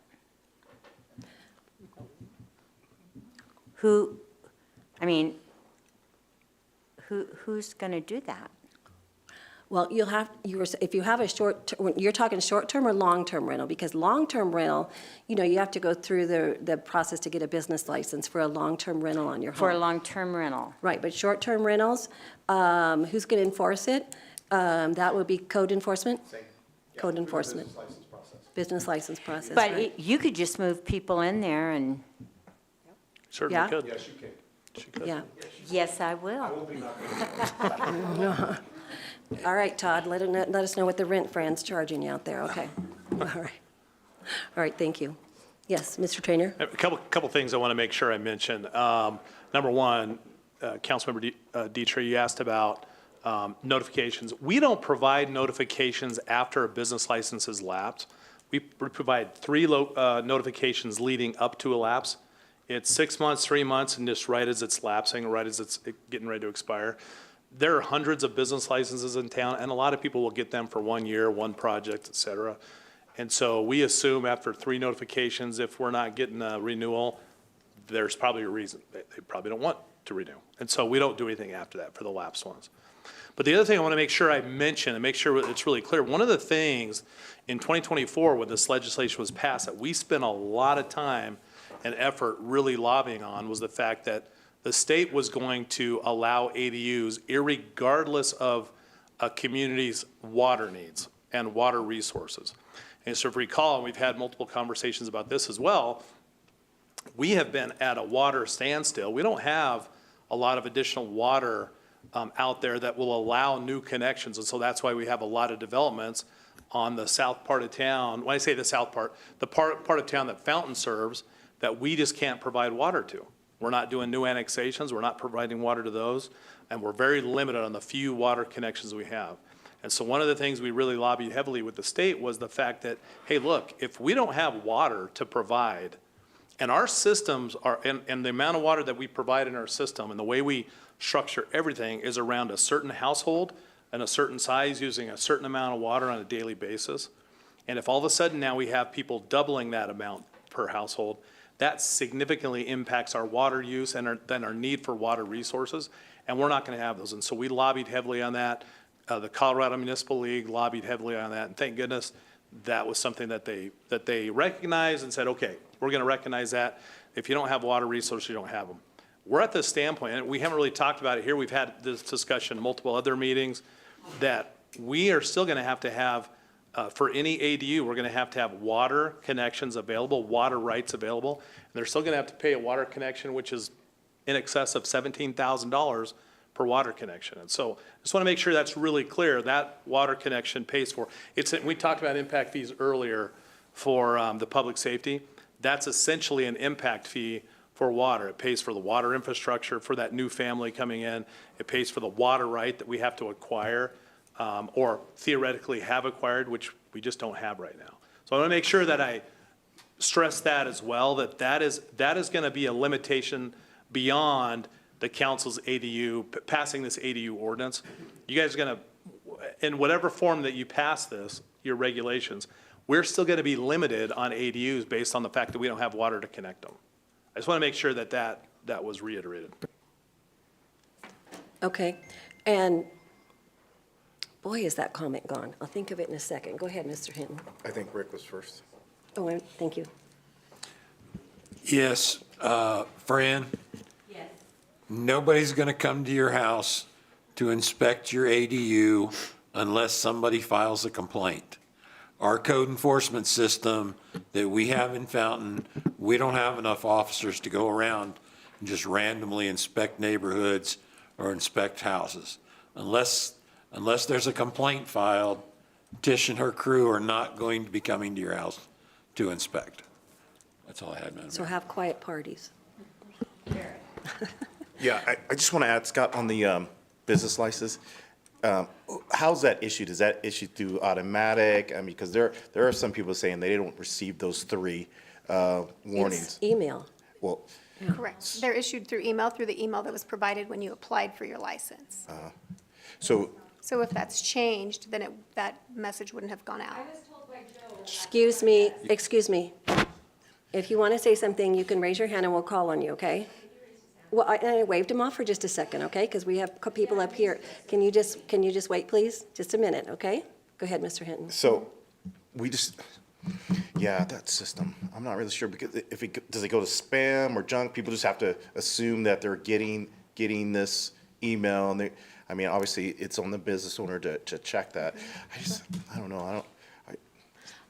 Who's going to do that? Well, if you have a you're talking short-term or long-term rental, because long-term rental, you have to go through the process to get a business license for a long-term rental on your home. For a long-term rental? Right, but short-term rentals, who's going to enforce it? That would be code enforcement? Code enforcement. Business license process, right. But you could just move people in there and... Certainly Yeah? could. Yes, you can. Yeah. Yes, I will. All right, Todd, let us know what the rent Fran's charging you out there, okay? All right. All right, thank you. Yes, Mr. Trainer? A couple things I want to make sure I mention. Number one, Councilmember Dietrich, you asked about notifications. We don't provide notifications after a business license is lapsed. We provide 3 notifications leading up to a lapse. It's 6 months, 3 months, and just right as it's lapsing, right as it's getting ready to expire. There are hundreds of business licenses in town, and a lot of people will get them for 1 year, one project, et cetera. And so we assume after 3 notifications, if we're not getting a renewal, there's probably a reason. They probably don't want to renew. And so we don't do anything after that for the lapsed ones. But the other thing I want to make sure I mention and make sure it's really clear, one of the things in 2024 when this legislation was passed that we spent a lot of time and effort really lobbying on was the fact that the state was going to allow ADUs irregardless of a community's water needs and water resources. And so if you recall, and we've had multiple conversations about this as well, we have been at a water standstill. We don't have a lot of additional water out there that will allow new connections. And so that's why we have a lot of developments on the south part of town. When I say the south part, the part of town that Fountain serves that we just can't provide water to. We're not doing new annexations. We're not providing water to those. And we're very limited on the few water connections we have. And so one of the things we really lobbied heavily with the state was the fact that, hey, look, if we don't have water to provide, and our systems are, and the amount of water that we provide in our system and the way we structure everything is around a certain household and a certain size using a certain amount of water on a daily basis. And if all of a sudden now we have people doubling that amount per household, that significantly impacts our water use and then our need for water resources. And we're not going to have those. And so we lobbied heavily on that. The Colorado Municipal League lobbied heavily on that. And thank goodness that was something that they recognized and said, okay, we're going to recognize that. If you don't have water resources, you don't have them. We're at the standpoint, and we haven't really talked about it here. We've had this discussion in multiple other meetings, that we are still going to have, for any ADU, we're going to have water connections available, water rights available. And they're still going to have to pay a water connection, which is in excess of $17,000 per water connection. And so I just want to make sure that's really clear. That water connection pays for. We talked about impact fees earlier for the public safety. That's essentially an impact fee for water. It pays for the water infrastructure for that new family coming in. It pays for the water right that we have to acquire or theoretically have acquired, which we just don't have right now. So I want to make sure that I stress that as well, that is going to be a limitation beyond the council's ADU, passing this ADU ordinance. You guys are going to, in whatever form that you pass this, your regulations, we're still going to be limited on ADUs based on the fact that we don't have water to connect them. I just want to make sure that was reiterated. Okay, and boy, is that comment gone. I'll think of it in a second. Go ahead, Mr. Hinton. I think Rick was first. Oh, thank you. Yes, Fran? Yes. Nobody's going to come to your house to inspect your ADU unless somebody files a complaint. Our code enforcement system that we have in Fountain, we don't have enough officers to go around and just randomly inspect neighborhoods or inspect houses. Unless there's a complaint filed, Tish and her crew are not going to be coming to your house to inspect. That's all I had, Madam So Mayor. have quiet parties. Yeah, I just want to add, Scott, on the business license, how's that issued? Is that issued through automatic? I mean, because there are some people saying they don't receive those 3 warnings. It's email. Well, Correct. They're issued through email, through the email that was provided when you applied for your license. so So if that's changed, then that message wouldn't have gone out. Excuse me. If you want to say something, you can raise your hand and we'll call on you, okay? Well, I waved him off for just a second, okay? Because we have people up here. Can you just wait, please? Just a minute, okay? Go ahead, Mr. Hinton. So we just, yeah, that system, I'm not really sure, because does it go to spam or junk? People just have to assume that they're getting this email, and I mean, obviously, it's on the business owner to check that. I don't know, I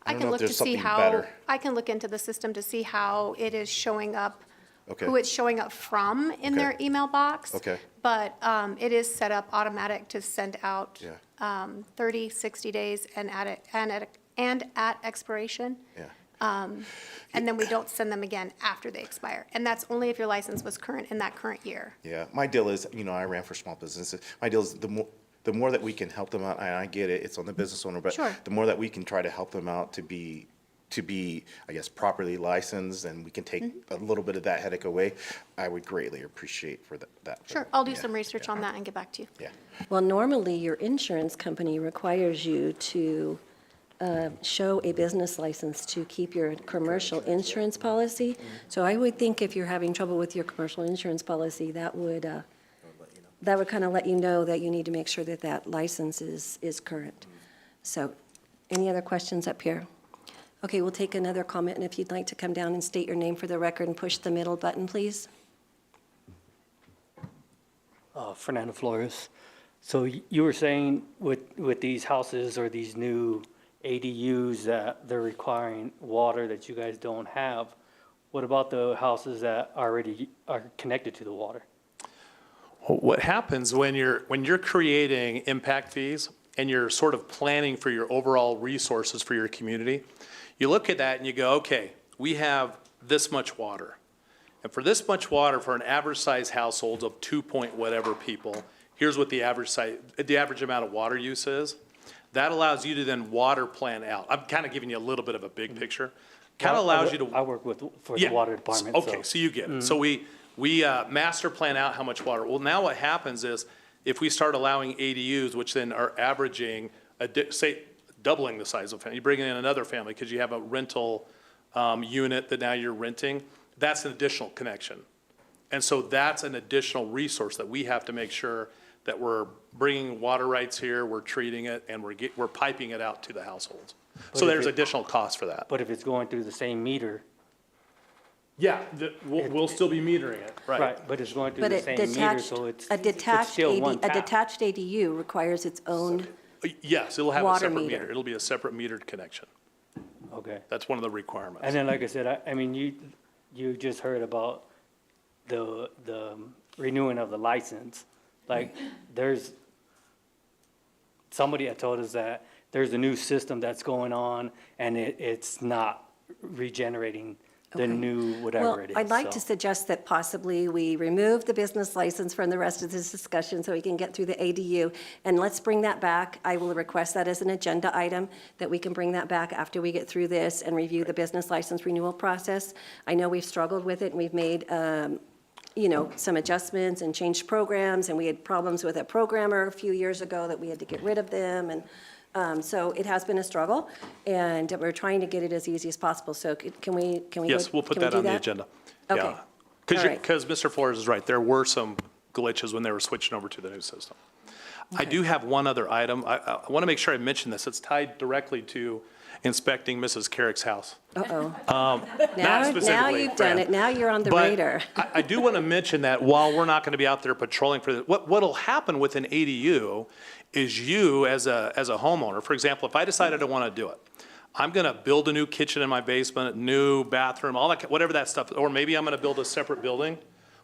I don't can know look if to there's see something how, better. I can look into the system to see how it is showing up Okay. who it's showing up from in their email box. Okay. But it is set up automatic to send out Yeah. 30, 60 days and at expiration. Yeah. And then we don't send them again after they expire. And that's only if your license was current in that current year. Yeah, my deal is, I ran for small businesses. My deal is the more that we can help them out, and I get it, it's on the business owner, but Sure. the more that we can try to help them out to be, I guess, properly licensed, and we can take a little bit of that headache away, I would greatly appreciate for that. Sure, I'll do some research on that and get back to you. Yeah. Well, normally, your insurance company requires you to show a business license to keep your commercial insurance policy. So I would think if you're having trouble with your commercial insurance policy, that would kind of let you know that you need to make sure that that license is current. So, any other questions up here? Okay, we'll take another comment, and if you'd like to come down and state your name for the record and push the middle button, please. Fernando Flores. So you were saying with these houses or these new ADUs that they're requiring water that you guys don't have. What about the houses that already are connected to the water? What happens when you're creating impact fees and you're sort of planning for your overall resources for your community, you look at that and you go, okay, we have this much water. And for this much water, for an average size household of 2 point whatever people, here's what the average amount of water use is. That allows you to then water plan out. I'm kind of giving you a little bit of a big picture. Kind of allows you to. I work for the water department. Okay, so you get it. So we master plan out how much water. Well, now what happens is if we start allowing ADUs, which then are averaging, say, doubling the size of a family, you bring in another family because you have a rental unit that now you're renting, that's an additional connection. And so that's an additional resource that we have to make sure that we're bringing water rights here, we're treating it, and we're piping it out to the households. So there's additional cost for that. But if it's going through the same meter. Yeah, we'll still be metering it, right? Right, but it's going through But the a same meter, detached, so it's a detached still one a tap. detached ADU requires its own, Yes, it'll have a Water separate meter. meter. It'll be a separate metered connection. Okay. That's one of the requirements. And then, like I said, I mean, you just heard about the renewing of the license. Like, there's, somebody had told us that there's a new system that's going on, and it's not regenerating the new whatever it is. Well, I'd like to so. suggest that possibly we remove the business license from the rest of this discussion so we can get through the ADU. And let's bring that back. I will request that as an agenda item, that we can bring that back after we get through this and review the business license renewal process. I know we've struggled with it, and we've made, some adjustments and changed programs, and we had problems with a programmer a few years ago that we had to get rid of them, and so it has been a struggle, and we're trying to get it as easy as possible. So can we? Yes, we'll put that on the agenda. Okay. Yeah. All right. Because Mr. Flores is right, there were some glitches when they were switching over to the new system. I do have one other item. I want to make sure I mention this. It's tied directly to inspecting Mrs. Carrick's house. Uh-oh. Not Now specifically, you've done Fran. it. Now you're on the But radar. I do want to mention that while we're not going to be out there patrolling for this, what'll happen with an ADU is you as a homeowner, for example, if I decided I want to do it, I'm going to build a new kitchen in my basement, new bathroom, all that, whatever that stuff, or maybe I'm going to build a separate building.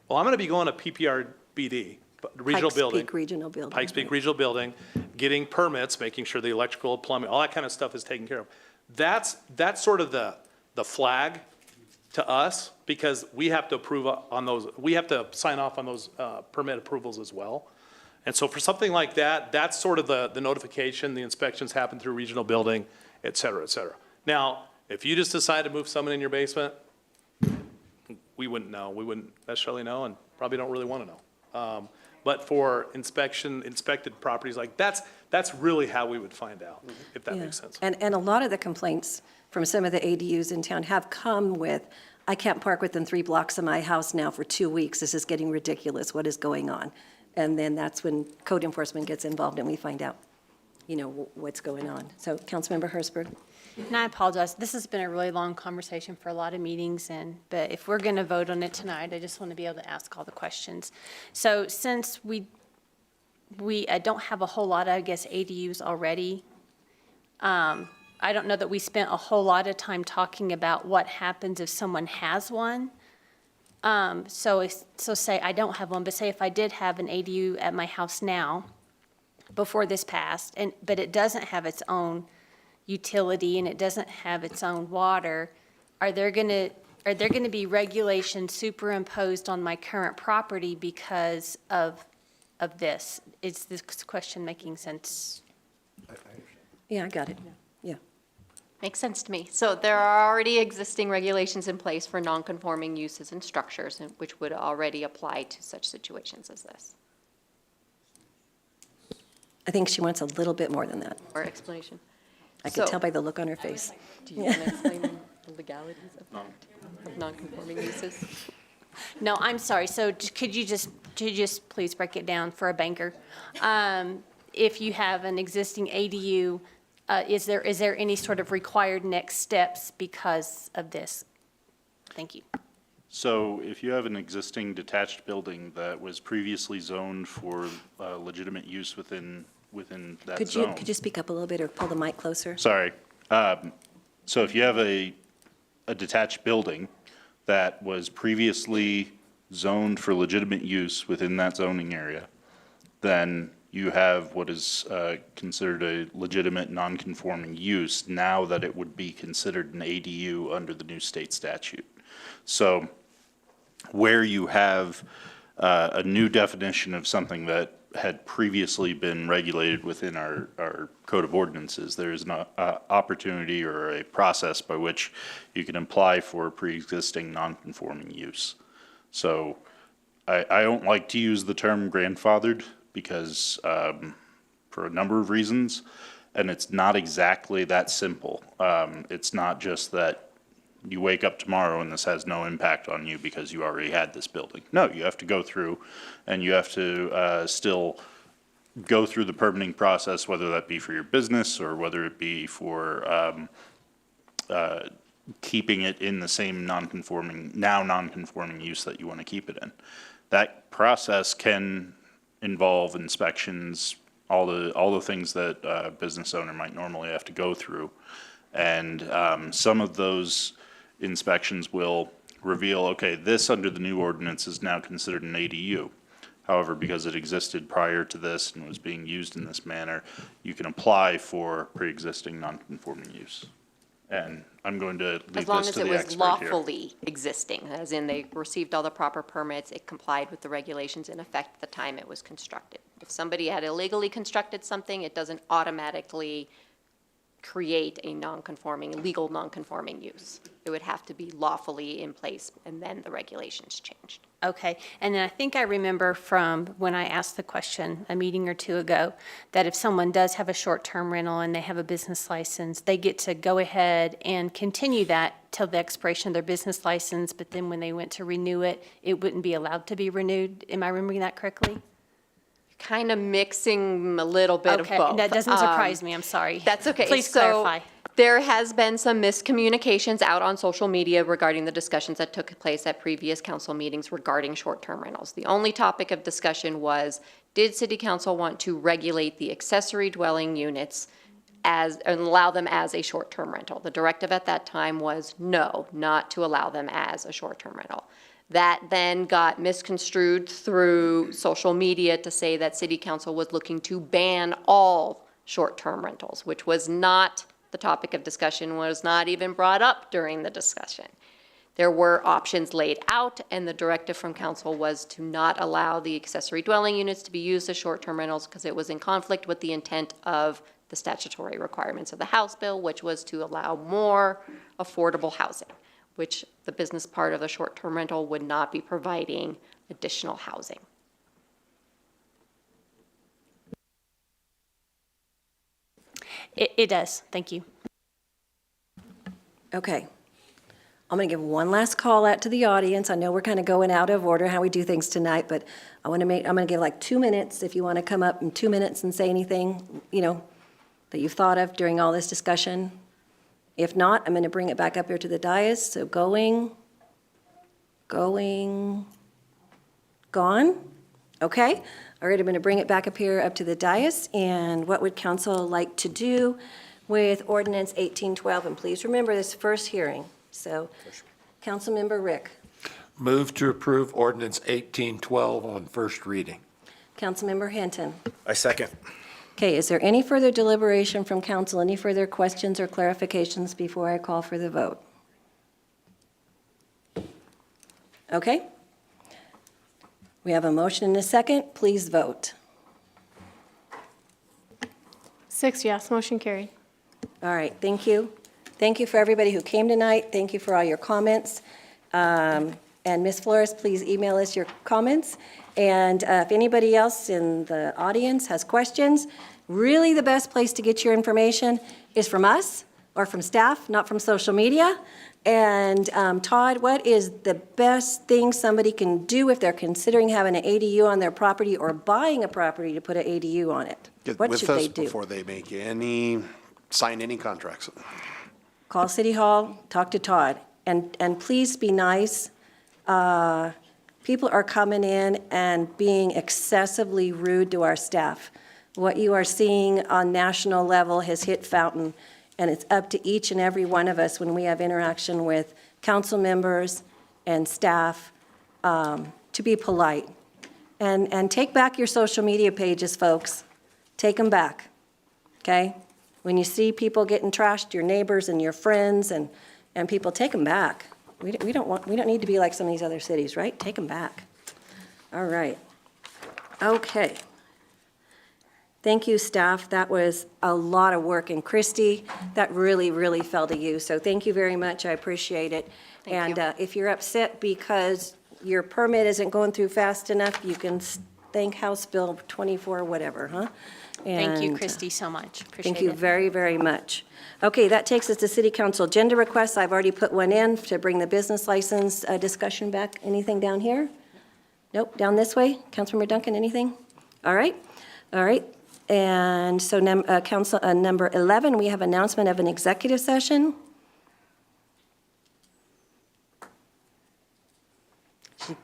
Well, I'm going to be going to PPRBD, regional building. Pikes Peak Regional Building. Pikes Peak Regional Building, getting permits, making sure the electrical, plumbing, all that kind of stuff is taken care of. That's sort of the flag to us, because we have to approve on those, we have to sign off on those permit approvals as well. And so for something like that, that's sort of the notification, the inspections happen through regional building, et cetera, et cetera. Now, if you just decide to move someone in your basement, we wouldn't know. We wouldn't necessarily know, and probably don't really want to know. But for inspected properties, like that's really how we would find out, if that Yeah. makes sense. And a lot of the complaints from some of the ADUs in town have come with, I can't park within 3 blocks of my house now for 2 weeks. This is getting ridiculous. What is going on? And then that's when code enforcement gets involved and we find out, what's going on. So Councilmember Hertzberg. And I apologize, this has been a really long conversation for a lot of meetings, but if we're going to vote on it tonight, I just want to be able to ask all the questions. So since we don't have a whole lot, I guess, ADUs already, I don't know that we spent a whole lot of time talking about what happens if someone has one. So say I don't have one, but say if I did have an ADU at my house now, before this passed, but it doesn't have its own utility and it doesn't have its own water, are there gonna be regulations superimposed on my current property because of this? Is this question making sense? Yeah, I got it. Yeah. Makes sense to me. So there are already existing regulations in place for non-conforming uses and structures, which would already apply to such situations as this. I think she wants a little bit more than that. Or explanation. I can So- tell by the look on her face. Do you want to explain the legalities of non-conforming uses? No, I'm sorry. So could you just please break it down for a banker? If you have an existing ADU, is there any sort of required next steps because of this? Thank you. So if you have an existing detached building that was previously zoned for legitimate use within that zone. Could you speak up a little bit or pull the mic closer? Sorry. So if you have a detached building that was previously zoned for legitimate use within that zoning area, then you have what is considered a legitimate non-conforming use now that it would be considered an ADU under the new state statute. So where you have a new definition of something that had previously been regulated within our code of ordinances, there is an opportunity or a process by which you can apply for pre-existing non-conforming use. So I don't like to use the term grandfathered because for a number of reasons, and it's not exactly that simple. It's not just that you wake up tomorrow and this has no impact on you because you already had this building. No, you have to go through and you have to still go through the permitting process, whether that be for your business or whether it be for keeping it in the same non-conforming use that you want to keep it in. That process can involve inspections, all the things that a business owner might normally have to go through. And some of those inspections will reveal, okay, this under the new ordinance is now considered an ADU. However, because it existed prior to this and was being used in this manner, you can apply for pre-existing non-conforming use. And I'm going to leave As long this as to it the was expert here. lawfully existing, as in they received all the proper permits, it complied with the regulations in effect at the time it was constructed. If somebody had illegally constructed something, it doesn't automatically create a legal non-conforming use. It would have to be lawfully in place, and then the regulations changed. Okay, and then I think I remember from when I asked the question a meeting or two ago, that if someone does have a short-term rental and they have a business license, they get to go ahead and continue that till the expiration of their business license, but then when they went to renew it, it wouldn't be allowed to be renewed. Am I remembering that correctly? Kind of mixing a little bit of both. Okay, that doesn't surprise me, I'm sorry. That's okay. Please So, clarify. There has been some miscommunications out on social media regarding the discussions that took place at previous council meetings regarding short-term rentals. The only topic of discussion was, did city council want to regulate the accessory dwelling units and allow them as a short-term rental? The directive at that time was no, not to allow them as a short-term rental. That then got misconstrued through social media to say that city council was looking to ban all short-term rentals, which was not the topic of discussion, was not even brought up during the discussion. There were options laid out, and the directive from council was to not allow the accessory dwelling units to be used as short-term rentals because it was in conflict with the intent of the statutory requirements of the House bill, which was to allow more affordable housing, which the business part of the short-term rental would not be providing additional housing. It does, thank you. Okay. I'm going to give one last call out to the audience. I know we're kind of going out of order how we do things tonight, but I'm going to give like 2 minutes if you want to come up in 2 minutes and say anything, that you've thought of during all this discussion. If not, I'm going to bring it back up here to the dais. So gone. Okay. All right, I'm going to bring it back up here up to the dais. And what would council like to do with ordinance 1812? And please remember this first hearing. So, Councilmember Rick. Move to approve ordinance 1812 on first reading. Councilmember Hinton. I second. Okay, is there any further deliberation from council? Any further questions or clarifications before I call for the vote? Okay. We have a motion and a second. Please vote. 6 yes, motion carried. All right, thank you. Thank you for everybody who came tonight. Thank you for all your comments. And Ms. Flores, please email us your comments. And if anybody else in the audience has questions, really the best place to get your information is from us or from staff, not from social media. And Todd, what is the best thing somebody can do if they're considering having an ADU on their property or buying a property to put an ADU on it? Get What with should us they do? before they sign any contracts. Call City Hall, talk to Todd, and please be nice. People are coming in and being excessively rude to our staff. What you are seeing on national level has hit Fountain, and it's up to each and every one of us when we have interaction with council members and staff to be polite. And take back your social media pages, folks. Take them back, okay? When you see people getting trashed, your neighbors and your friends and people, take them back. We don't need to be like some of these other cities, right? Take them back. All right. Okay. Thank you, staff. That was a lot of work. And Christy, that really, really fell to you. So thank you very much. I appreciate it. And if you're upset because your permit isn't going through fast enough, you can thank House Bill 24, whatever, huh? Thank you, And, Christy, so much. Appreciate Thank you it. very, very much. Okay, that takes us to City Council agenda requests. I've already put one in to bring the business license discussion back. Anything down here? Nope, down this way? Councilmember Duncan, anything? All right, all right. And so council, number 11, we have announcement of an executive session.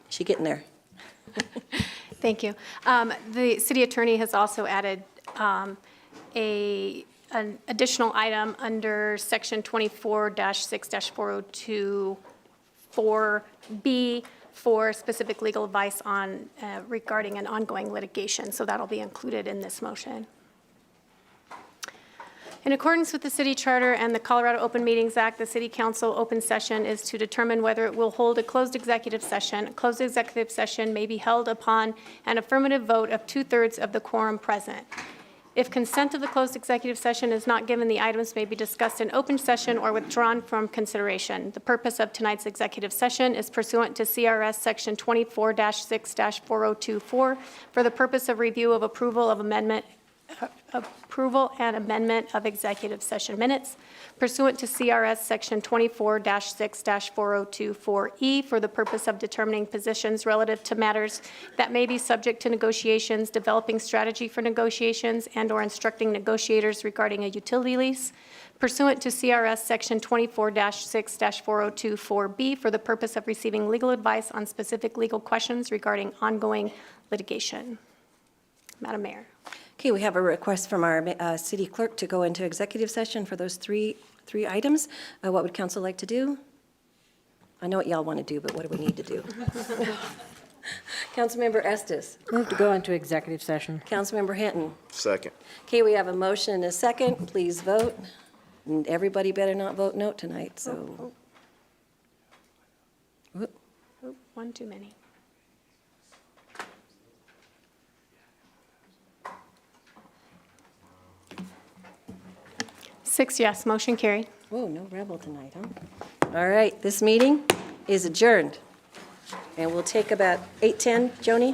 She getting there. Thank you. The city attorney has also added an additional item under section 24-6-402-4B for specific legal advice on regarding an ongoing litigation. So that'll be included in this motion. In accordance with the city charter and the Colorado Open Meetings Act, the city council open session is to determine whether it will hold a closed executive session. A closed executive session may be held upon an affirmative vote of 2/3 of the quorum present. If consent of the closed executive session is not given, the items may be discussed in open session or withdrawn from consideration. The purpose of tonight's executive session is pursuant to CRS Section 24-6-4024 for the purpose of review of approval and amendment of executive session minutes, pursuant to CRS Section 24-6-4024E for the purpose of determining positions relative to matters that may be subject to negotiations, developing strategy for negotiations, and/or instructing negotiators regarding a utility lease, pursuant to CRS Section 24-6-4024B for the purpose of receiving legal advice on specific legal questions regarding ongoing litigation. Madam Mayor. Okay, we have a request from our city clerk to go into executive session for those three items. What would council like to do? I know what y'all want to do, but what do we need to do? Councilmember Estes. Move to go into executive session. Councilmember Hinton. Second. Okay, we have a motion and a second. Please vote. And everybody better not vote no tonight, so. One too many. Six yes, motion carried. Oh, no rebel tonight, huh? All right, this meeting is adjourned. And we'll take about 8:10, Joni?